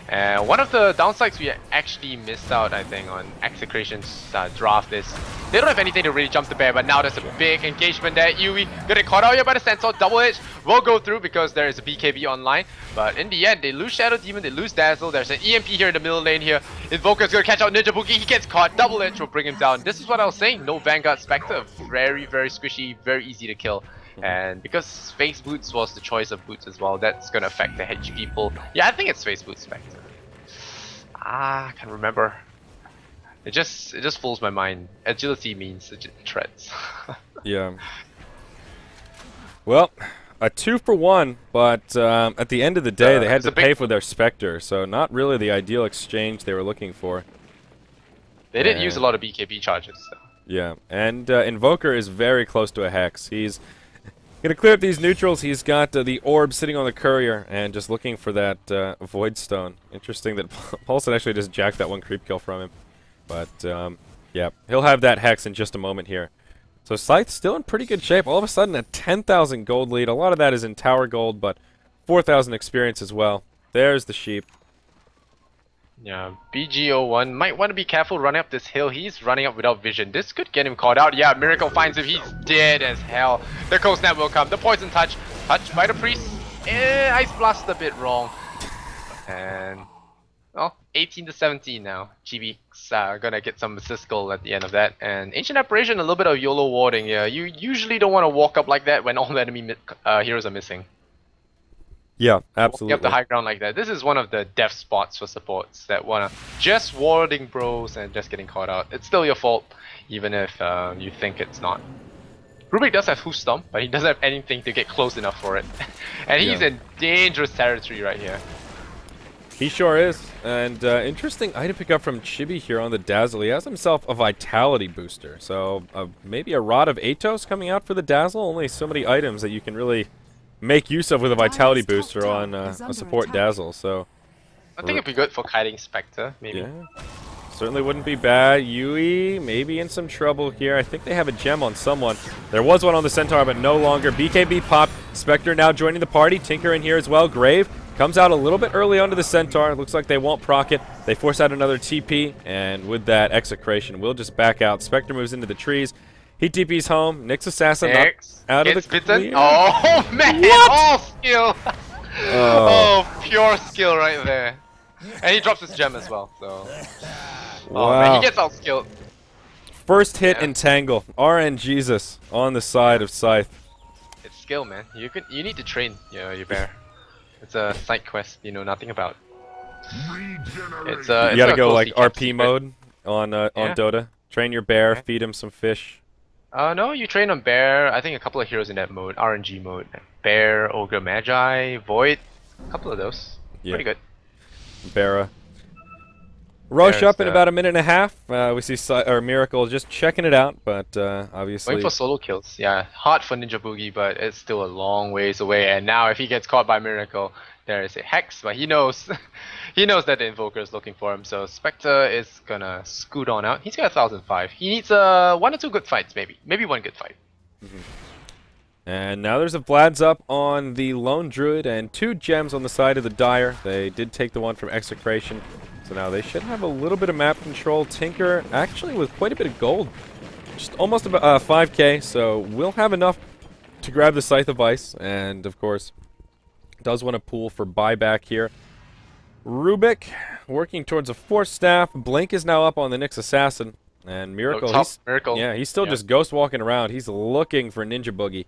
And one of the downsides we actually missed out, I think, on Execration's draft is they don't have anything to really jump the bear, but now there's a big engagement there. Yui getting caught out here by the Centaur. Double Edge will go through because there is a BKB online, but in the end they lose Shadow Demon, they lose Dazzle. There's an EMP here in the middle lane here. Invoker's gonna catch out Ninja Boogie. He gets caught. Double Edge will bring him down. This is what I was saying. No Vanguard Spectre. Very, very squishy. Very easy to kill. And because Space Boots was the choice of boots as well, that's gonna affect the hedge people. Yeah, I think it's Space Boots Spectre. I can't remember. It just fools my mind. Agility means treads. Yeah. Well, a 2-for-1, but at the end of the day, they had it's to a big pay for their Spectre, so not really the ideal exchange they were looking for. They did use a lot of BKB charges. So. Yeah, and Invoker is very close to a Hex. He's Gonna clear up these neutrals. He's got the orb sitting on the courier and just looking for that void stone. Interesting that Paulson actually just jacked that one creep kill from him. But yeah, he'll have that hex in just a moment here. So Scythe's still in pretty good shape. All of a sudden a 10,000 gold lead. A lot of that is in tower gold, but 4,000 experience as well. There's the sheep. Yeah, BG01 might want to be careful running up this hill. He's running up without vision. This could get him caught out. Yeah, Miracle finds him. He's dead as hell. The cold snap will come. The poison touch. Touched by the priest. Ice blast a bit wrong. And well, 18 to 17 now. GB's gonna get some assist goal at the end of that. And Ancient Apparition, a little bit of YOLO warding. Yeah, you usually don't want to walk up like that when all the enemy heroes are missing. Yeah, absolutely. Walking up the high ground like that. This is one of the death spots for supports that wanna just warding bros and just getting caught out. It's still your fault, even if you think it's not. Rubik does have Hoof Stomp, but he doesn't have anything to get close enough for it. And he's in dangerous territory right here. He sure is. And interesting item pick up from Chibi here on the Dazzle. He has himself a Vitality booster. So maybe a Rod of Atos coming out for the Dazzle. Only so many items that you can really make use of with a Vitality booster on a support Dazzle. So I think it'd be good for kiting Spectre, maybe. yeah, certainly wouldn't be bad. Yui maybe in some trouble here. I think they have a gem on someone. There was one on the Centaur, but no longer. BKB popped. Spectre now joining the party. Tinker in here as well. Grave comes out a little bit early onto the Centaur. Looks like they won't proc it. They force out another TP, and with that, Execration will just back out. Spectre moves into the trees. He TP's home. Nyx Assassin out of the bitten. Oh man! What? All skill! Oh, pure skill right there. And he drops his gem as well, so... Wow. Oh man, he gets out-skilled. First hit Entangle. RN Jesus on the side of Scythe. It's skill, man. You need to train your bear. It's a side quest you know nothing about. It's you gotta go like RP mode on Dota. Train your bear, feed him some fish. No, you train on bear. I think a couple of heroes in that mode, RNG mode. Bear, Ogre, Magi, Void, a couple of those. Yeah. Pretty good. Bera. Roche There's up in about a minute and a half. We see Miracle just checking it out, but obviously... Going for solo kills. Yeah, hard for Ninja Boogie, but it's still a long ways away. And now if he gets caught by Miracle, there is a Hex, but he knows he knows that the Invoker is looking for him. So Spectre is gonna scoot on out. He's got 1,005. He needs 1 or 2 good fights, maybe. Maybe 1 good fight. And now there's a Vlad's up on the Lone Druid and 2 gems on the side of the Dire. They did take the one from Execration. So now they should have a little bit of map control. Tinker actually with quite a bit of gold. Just almost about 5k, so we'll have enough to grab the Scythe of Ice. And of course, does want to pool for buyback here. Rubik working towards a Force Staff. Blink is now up on the Nyx Assassin. And Miracle, he's still just ghost walking around. He's looking for Ninja Boogie.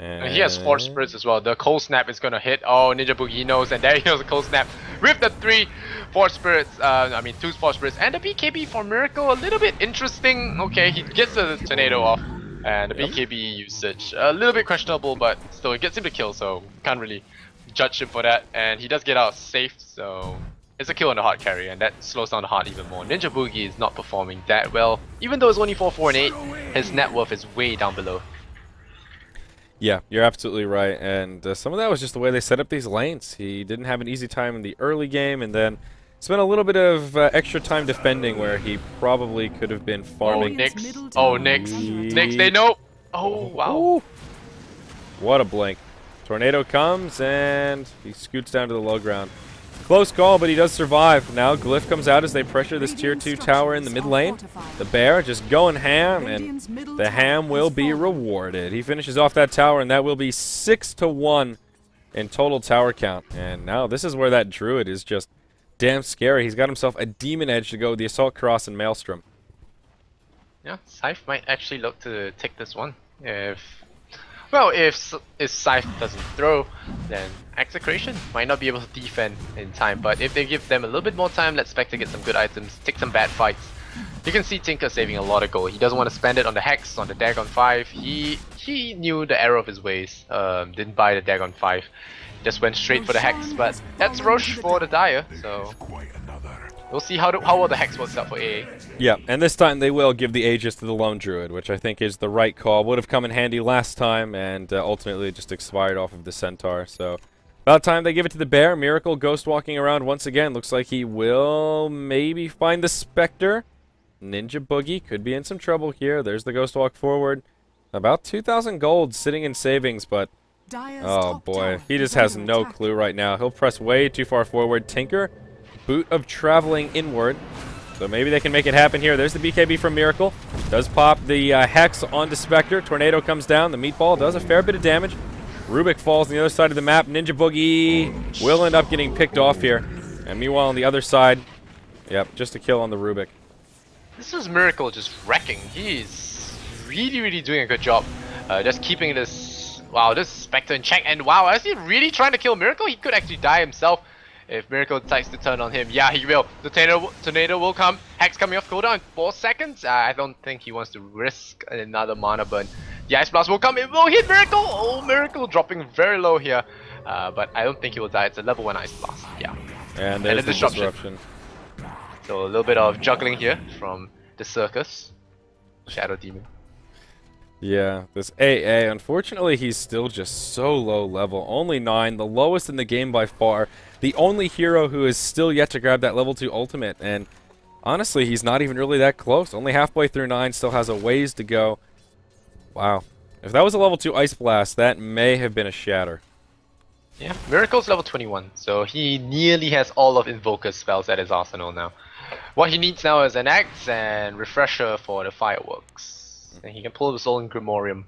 And he has Force Spirits as well. The Cold Snap is gonna hit. Oh, Ninja Boogie knows, and there he goes, the Cold Snap with the 3 Force Spirits. 2 Force Spirits and the BKB for Miracle. A little bit interesting. Okay, he gets the tornado off, and the BKB usage a little bit questionable, but still it gets him to kill. So can't really judge him for that. And he does get out safe, so it's a kill on the hard carry, and that slows down the hard even more. Ninja Boogie is not performing that well, even though it's only 4, 4, and 8. His net worth is way down below. Yeah, you're absolutely right, and some of that was just the way they set up these lanes. He didn't have an easy time in the early game, and then spent a little bit of extra time defending where he probably could have been farming. Oh, Nyx. Oh, Nyx. Nyx, they know. Oh, wow. Ooh. What a blink. Tornado comes, and he scoots down to the low ground. Close call, but he does survive. Now Glyph comes out as they pressure this tier 2 tower in the mid lane. The bear just going ham, and the ham will be rewarded. He finishes off that tower, and that will be 6 to 1 in total tower count. And now this is where that druid is just damn scary. He's got himself a demon edge to go with the Assault Cross and Maelstrom. Yeah, Scythe might actually look to take this one. If Scythe doesn't throw, then Execration might not be able to defend in time. But if they give them a little bit more time, let Spectre get some good items, take some bad fights. You can see Tinker saving a lot of gold. He doesn't want to spend it on the Hex, on the Dagon 5. He knew the error of his ways. Didn't buy the Dagon 5. Just went straight for the Hex. But that's Roche for the Dire. So We'll see how well the Hex works out for AA. Yeah, and this time they will give the Aegis to the Lone Druid, which I think is the right call. Would have come in handy last time, and ultimately just expired off of the Centaur. So about time they give it to the Bear. Miracle ghost walking around once again. Looks like he will maybe find the Spectre. Ninja Boogie could be in some trouble here. There's the ghost walk forward. About 2,000 gold sitting in savings, but Dire's oh top boy, tower he is just has under no attack. clue right now. He'll press way too far forward. Tinker, Boot of Traveling Inward. So maybe they can make it happen here. There's the BKB from Miracle. Does pop the Hex onto Spectre. Tornado comes down. The Meatball does a fair bit of damage. Rubik falls on the other side of the map. Ninja Boogie will end up getting picked off here. And meanwhile on the other side, yep, just a kill on the Rubik. This is Miracle just wrecking. He's really doing a good job. Just keeping this, wow, this Spectre in check. And wow, is he really trying to kill Miracle? He could actually die himself if Miracle decides to turn on him. Yeah, he will. The tornado will come. Hex coming off cooldown in 4 seconds. I don't think he wants to risk another mana burn. The Ice Blast will come. It will hit Miracle. Oh, Miracle dropping very low here. But I don't think he will die. It's a level 1 Ice Blast. Yeah. And there's a the disruption. So a little bit of juggling here from the Circus. Shadow Demon. Yeah, this AA, unfortunately he's still just so low level. Only 9, the lowest in the game by far. The only hero who is still yet to grab that level 2 ultimate. And honestly, he's not even really that close. Only halfway through 9, still has a ways to go. Wow. If that was a level 2 Ice Blast, that may have been a shatter. Yeah, Miracle's level 21, so he nearly has all of Invoker's spells at his arsenal now. What he needs now is an Axe and Refresher for the fireworks. And he can pull the Soul in Grimorium.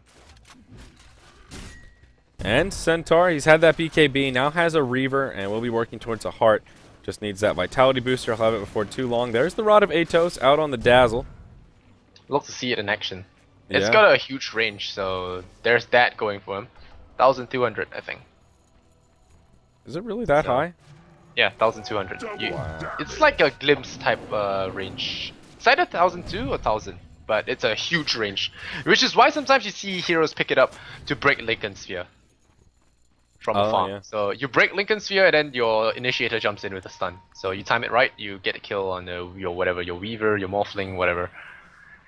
And Centaur, he's had that BKB, now has a Reaver, and will be working towards a Heart. Just needs that Vitality booster, he'll have it before too long. There's the Rod of Atos out on the Dazzle. Love to see it in action. It's Yeah. got a huge range, so there's that going for him. 1,200, I think. Is it really that So- high? Yeah, 1,200. It's like a glimpse type range. It's either 1,002 or 1,000, but it's a huge range. Which is why sometimes you see heroes pick it up to break Lincoln Sphere from afar. Yeah. So you break Lincoln Sphere and then your initiator jumps in with a stun. So you time it right, you get a kill on your whatever, your Weaver, your Morphling, whatever.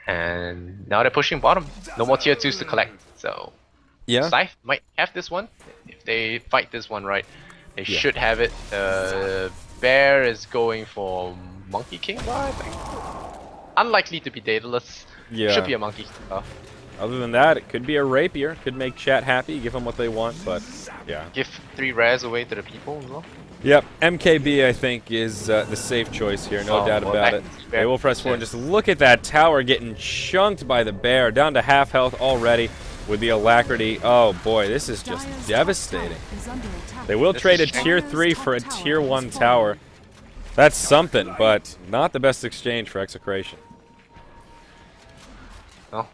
And now they're pushing bottom. No more tier 2s to collect. So Yeah. Scythe might have this one. If they fight this one right, they should have it. Bear is going for Monkey King bar, I think. Unlikely to be Daedalus. Yeah. Should be a Monkey King bar. Other than that, it could be a Rapier. Could make chat happy, give them what they want, but yeah. Give 3 rares away to the people as well. Yep, MKB I think is the safe choice here, no Oh, doubt well, about that it. is fair. They will press forward. Just look at that tower getting chunked by the Bear, down to half health already with the Alacrity. Oh boy, this is just Dire's top devastating. tower is under attack. They will This trade a is tier 3 for a tier 1 tower. That's something, but not the best exchange for Execration. Well,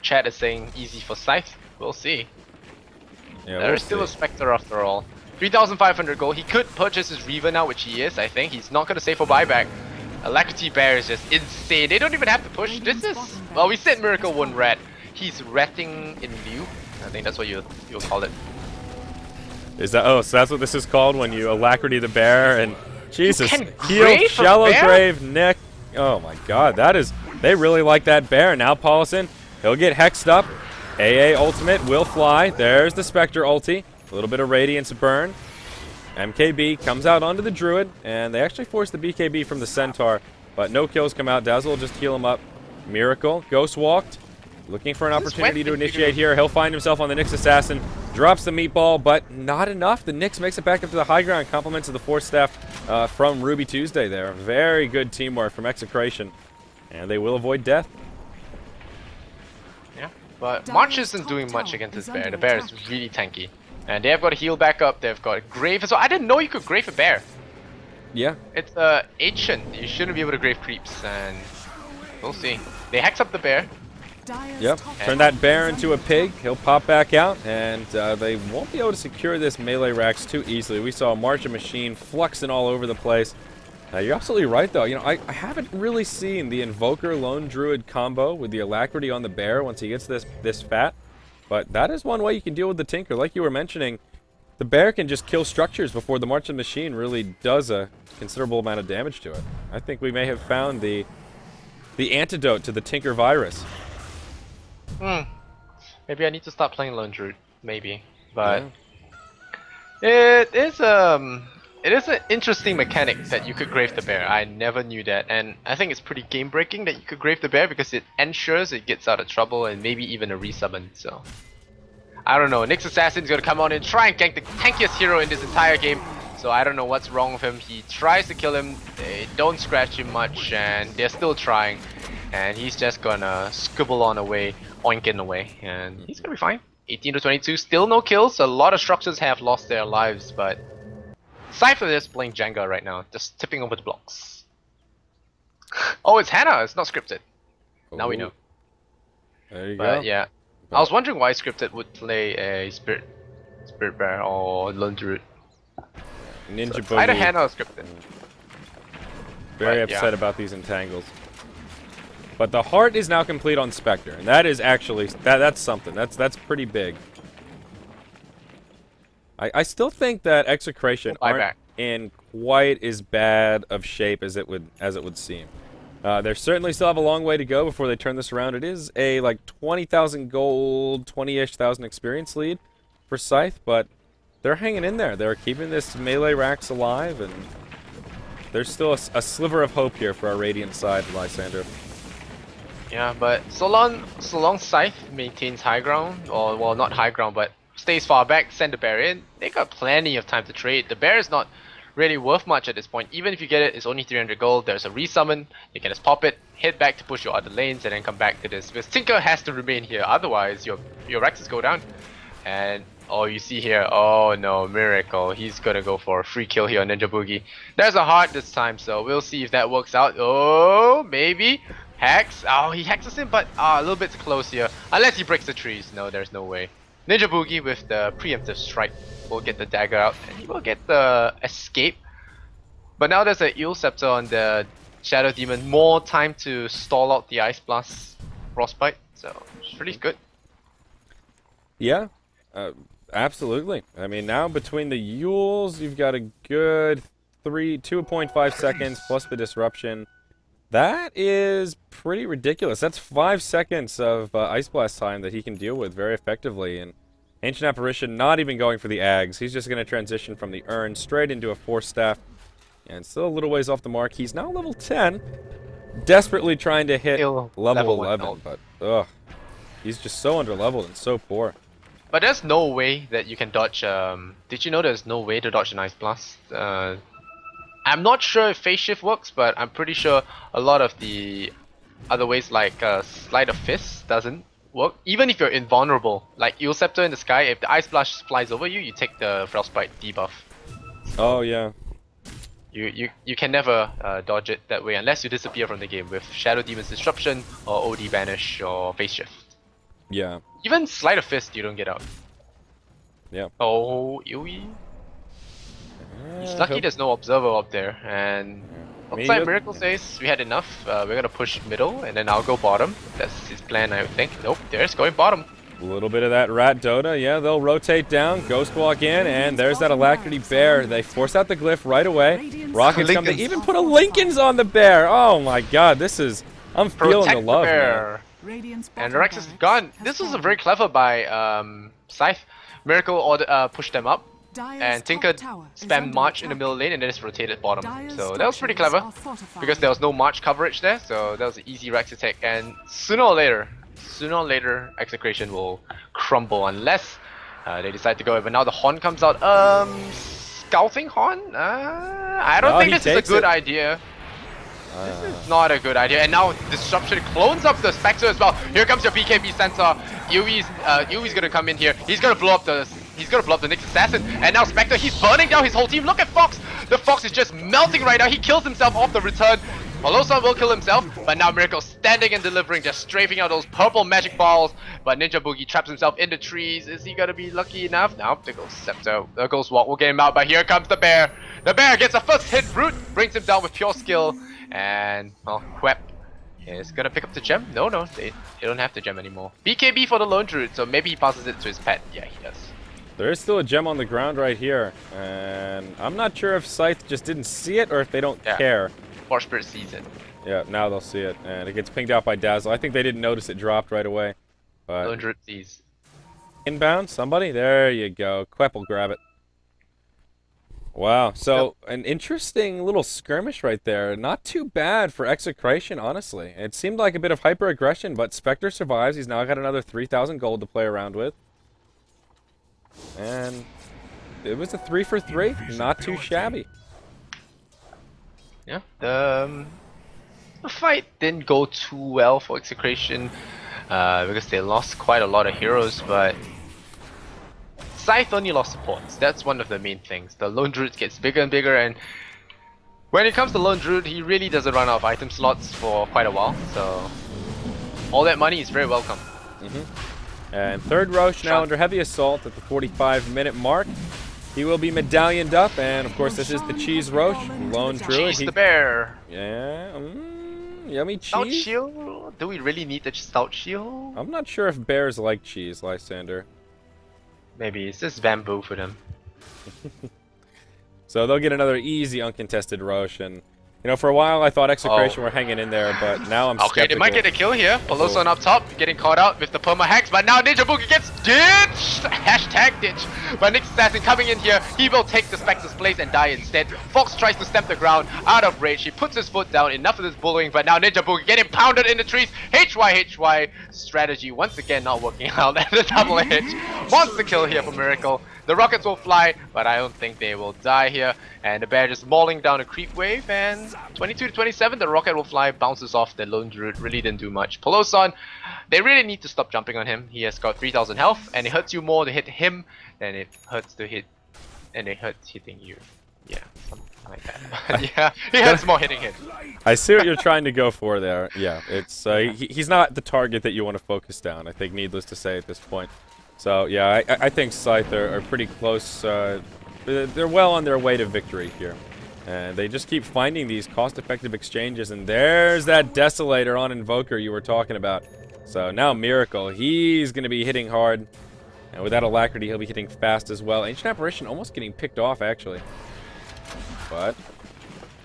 chat is saying easy for Scythe. We'll see. Yeah, There's we'll still a see. Spectre after all. 3,500 gold. He could purchase his Reaver now, which he is, I think. He's not going to save for buyback. Alacrity Bear is just insane. They don't even have to push. This is... Well, we said Miracle won't rat. He's ratting in lieu. I think that's what you'll call it. Is that, oh, so that's what this is called when you Alacrity the Bear and Jesus, can heal, grave a Shallow bear? Grave, Nick. Oh my god, that is, they really like that bear. Now Paulson, he'll get hexed up. AA ultimate will fly. There's the Spectre ulti. A little bit of Radiance burn. MKB comes out onto the Druid, and they actually force the BKB from the Centaur, but no kills come out. Dazzle will just heal him up. Miracle, Ghost Walked. Looking for an This is opportunity to Wednesday, initiate here. He'll find himself on the Nyx Assassin. Drops the Meatball, but not enough. The Nyx makes it back up to the high ground. Compliments of the Force Staff from Ruby Tuesday there. Very good teamwork from Execration. And they will avoid death. Yeah, but Dire's March isn't top doing much tower against is this bear. under The bear is attack. really tanky. And they have got a heal back up. They've got a Grave as well. I didn't know you could Grave a bear. Yeah. It's ancient. You shouldn't be able to Grave creeps, and we'll see. They hex up the bear. Dire's Yep. top Turn tower that bear is into a under pig. attack. He'll pop back out, and they won't be able to secure this melee racks too easily. We saw March and Machine fluxing all over the place. You're absolutely right, though. You know, I haven't really seen the Invoker Lone Druid combo with the Alacrity on the bear once he gets this fat. But that is one way you can deal with the Tinker. Like you were mentioning, the bear can just kill structures before the Marching Machine really does a considerable amount of damage to it. I think we may have found the antidote to the Tinker virus. Maybe I need to start playing Lone Druid, maybe. But Yeah. it is an interesting mechanic that you could grave the bear. I never knew that, and I think it's pretty game breaking that you could grave the bear because it ensures it gets out of trouble and maybe even a resummon. So I don't know. Nyx Assassin's gonna come on and try and gank the tankiest hero in this entire game. So I don't know what's wrong with him. He tries to kill him, they don't scratch him much, and they're still trying. And he's just gonna scribble on away, oinking away, and he's gonna be fine. 18 to 22, still no kills. A lot of structures have lost their lives, but Scythe is just playing Jenga right now, just tipping over the blocks. Oh, it's Hannah. It's not scripted. Now we know. There you But go. yeah, I was wondering why scripted would play a spirit bear or Lone Druid. Ninja So either Boogie. Hannah or scripted. Very But, yeah. upset about these entangles. But the heart is now complete on Spectre, and that is actually that's something. That's pretty big. I still think that Execration aren't in quite as bad of shape as it would seem. They certainly still have a long way to go before they turn this around. It is a like 20,000 gold, 20-ish thousand experience lead for Scythe, but they're hanging in there. They're keeping this melee racks alive, and there's still a sliver of hope here for our Radiant side, Lysander. Yeah, but so long Scythe maintains high ground, or well, not high ground, but stays far back, send the bear in, they got plenty of time to trade. The bear is not really worth much at this point. Even if you get it, it's only 300 gold. There's a resummon, you can just pop it, head back to push your other lanes, and then come back to this. Because Tinker has to remain here, otherwise your Rexes go down. And oh, you see here, oh no, Miracle. He's gonna go for a free kill here on Ninja Boogie. There's a heart this time, so we'll see if that works out. Oh, maybe. Hacks. Oh, he hacks us in, but a little bit close here. Unless he breaks the trees. No, there's no way. Ninja Boogie with the preemptive strike will get the dagger out, and he will get the escape. But now there's an Eel Scepter on the Shadow Demon. More time to stall out the Ice Blast Frostbite, so it's pretty good. Yeah, absolutely. I mean, now between the Yules, you've got a good 2.5 seconds plus the disruption. That is pretty ridiculous. That's 5 seconds of Ice Blast time that he can deal with very effectively. And Ancient Apparition not even going for the Ags. He's just going to transition from the Urn straight into a Force Staff. And still a little ways off the mark. He's now level 10. Desperately trying to hit level 11. But, ugh. He's just so underleveled and so poor. But there's no way that you can dodge... did you know there's no way to dodge an Ice Blast? I'm not sure if Phase Shift works, but I'm pretty sure a lot of the other ways like Slide of Fist doesn't work. Even if you're invulnerable, like Eel Scepter in the sky, if the Ice Blast flies over you, you take the Frostbite debuff. Oh, yeah. You can never dodge it that way unless you disappear from the game with Shadow Demon's Disruption or OD Banish or Phase Shift. Yeah. Even Slide of Fist you don't get out. Yeah. Oh, Yui. He's lucky there's no observer up there, and looks like Miracle says we had enough. We're gonna push middle, and then I'll go bottom. That's his plan, I think. Nope, there's going bottom. A little bit of that Rat Dota. Yeah, they'll rotate down, Ghost Walk in, and there's that Alacrity Bear. They force out the glyph right away. Rockets come. They even put a Lincoln's on the bear. Oh my god, this is... I'm feeling the love, man. And Rex is gone. This was very clever by Scythe. Miracle pushed them up. And Tinker spammed March in the middle lane and then just rotated bottom. So that was pretty clever because there was no March coverage there, so that was an easy Rex attack. And sooner or later, Execration will crumble unless they decide to go. But now the Horn comes out. Scouting Horn? I don't think this is a good idea. This is not a good idea. And now Disruption clones up the Spectre as well. Here comes your BKB sensor. Yui's gonna come in here. He's gonna blow up the Nyx Assassin. And now Spectre, he's burning down his whole team. Look at Fox. The Fox is just melting right now. He kills himself off the return. Olosan will kill himself, but now Miracle standing and delivering, just strafing out those purple magic balls. But Ninja Boogie traps himself in the trees. Is he gonna be lucky enough? No, there goes Scepter. There goes Walk. We'll get him out, but here comes the bear. The bear gets a first hit root, brings him down with pure skill. And, well, Quep is gonna pick up the gem. No, they don't have the gem anymore. BKB for the Lone Druid, so maybe he passes it to his pet. Yeah, he does. There is still a gem on the ground right here, and I'm not sure if Scythe just didn't see it or if they don't care. Forge Spirit sees it. Yeah, now they'll see it, and it gets pinged out by Dazzle. I think they didn't notice it dropped right away. But Lone Druid sees. inbound, somebody? There you go. Quep will grab it. Wow, so an interesting little skirmish right there. Not too bad for Execration, honestly. It seemed like a bit of hyper-aggression, but Spectre survives. He's now got another 3,000 gold to play around with. And it was a 3 for 3. Not too shabby. Yeah. The fight didn't go too well for Execration because they lost quite a lot of heroes, but Scythe only lost supports. That's one of the main things. The Lone Druid gets bigger and bigger, and when it comes to Lone Druid, he really doesn't run out of item slots for quite a while, so all that money is very welcome. And third Roche now under heavy assault at the 45-minute mark. He will be medallioned up, and of course this is the Cheese Roche, Lone Druid. Cheese the bear. Yeah, yummy Stout cheese. shield? Do we really need the stout shield? I'm not sure if bears like cheese, Lysander. Maybe it's just bamboo for them. So they'll get another easy uncontested Roche, and you know, for a while I thought Execration were hanging in there, but now I'm Okay, skeptical. they might get a kill here. Peloson up top, getting caught out with the perma hacks, but now Ninja Boogie gets ditched! Hashtag ditch. But Nick Assassin coming in here, he will take the Spectre's place and die instead. Fox tries to stamp the ground, out of rage. He puts his foot down, enough of this bullying, but now Ninja Boogie getting pounded in the trees. HY strategy once again not working out at the double hit. Monster kill here for Miracle. The rockets will fly, but I don't think they will die here. And the bear just mauling down a creep wave, and 22 to 27, the rocket will fly, bounces off the Lone Druid, really didn't do much. Peloson, they really need to stop jumping on him. He has got 3,000 health, and it hurts you more to hit him than it hurts to hit, and it hurts hitting you. Yeah, something like that. Yeah, it hurts more hitting him. I see what you're trying to go for there. Yeah, it's he's not the target that you want to focus down, I think, needless to say at this point. So yeah, I think Scythe are pretty close. They're well on their way to victory here. And they just keep finding these cost-effective exchanges, and there's that Desolator on Invoker you were talking about. So now Miracle, he's going to be hitting hard. And with that Alacrity, he'll be hitting fast as well. Ancient Apparition almost getting picked off, actually. But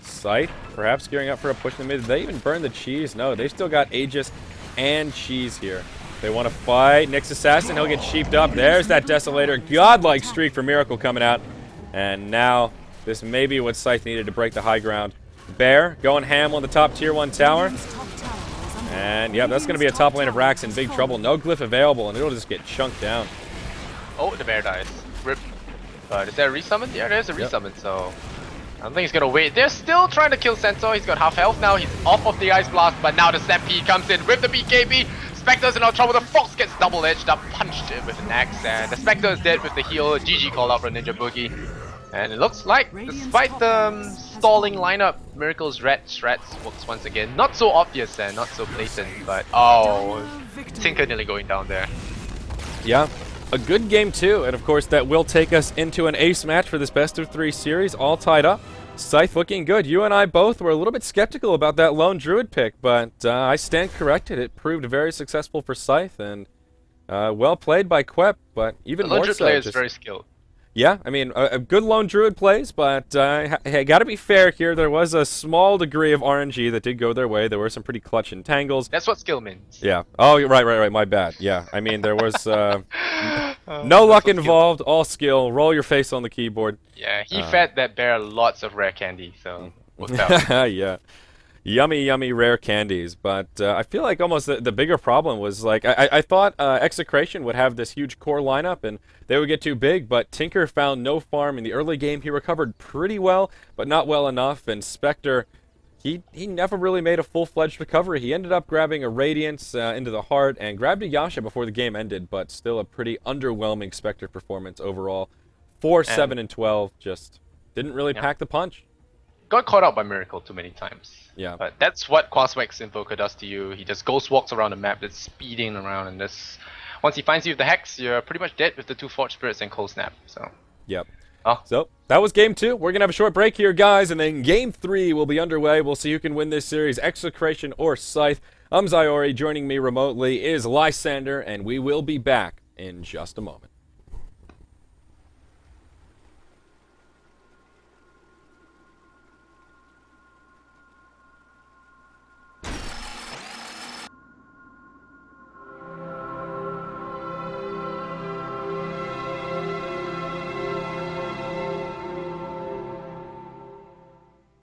Scythe perhaps gearing up for a push in the mid. Did they even burn the cheese? No, they've still got Aegis and cheese here. They want to fight. Nyx Assassin, he'll get sheeped up. There's that Desolator. Godlike streak for Miracle coming out. And now this may be what Scythe needed to break the high ground. Bear going ham on the top tier 1 tower. And yeah, that's going to be a top lane of Rax in big trouble. No glyph available, and it'll just get chunked down. Oh, the bear dies. Rip. Is there a resummon? Yeah, there's a resummon, so I don't think he's gonna wait. They're still trying to kill Centaur. He's got half health now. He's off of the Ice Blast, but now the Stampede comes in with the BKB. Spectre's in no trouble. The Fox gets double edged up, punched it with an axe, and the Spectre is dead with the heal. GG call out for Ninja Boogie. And it looks like, despite the stalling lineup, Miracle's red strats works once again. Not so obvious and not so blatant, but oh, Tinker nearly going down there. Yeah, a good game too, and of course that will take us into an ace match for this best of 3 series, all tied up. Scythe looking good. You and I both were a little bit skeptical about that Lone Druid pick, but I stand corrected. It proved very successable for Scythe, and well played by Quep, but even the more Lone Druid so. player is very skilled. Yeah, I mean, a good Lone Druid plays, but hey, gotta be fair here. There was a small degree of RNG that did go their way. There were some pretty clutch entangles. That's what skill means. Yeah. Oh, right. My bad. Yeah. I mean, there was no luck involved, all skill. Roll your face on the keyboard. Yeah, he fed that bear lots of rare candy, so worked out. Yeah. Yummy rare candies, but I feel like almost the bigger problem was like I thought Execration would have this huge core lineup and they would get too big, but Tinker found no farm in the early game. He recovered pretty well, but not well enough, and Spectre, he never really made a full-fledged recovery. He ended up grabbing a Radiance into the heart and grabbed a Yasha before the game ended, but still a pretty underwhelming Spectre performance overall. 4, 7, and 12 just didn't really pack the punch. Got caught out by Miracle too many times. Yeah. But that's what Quaswex Invoker does to you. He just ghost walks around the map, that's speeding around, and this. Once he finds you with the Hex, you're pretty much dead with the 2 Forge Spirits and Cold Snap. So. Yep. Oh. So that was game 2. We're gonna have a short break here, guys, and then game 3 will be underway. We'll see who can win this series, Execration or Scythe. I'm Zyori. Joining me remotely is Lysander, and we will be back in just a moment.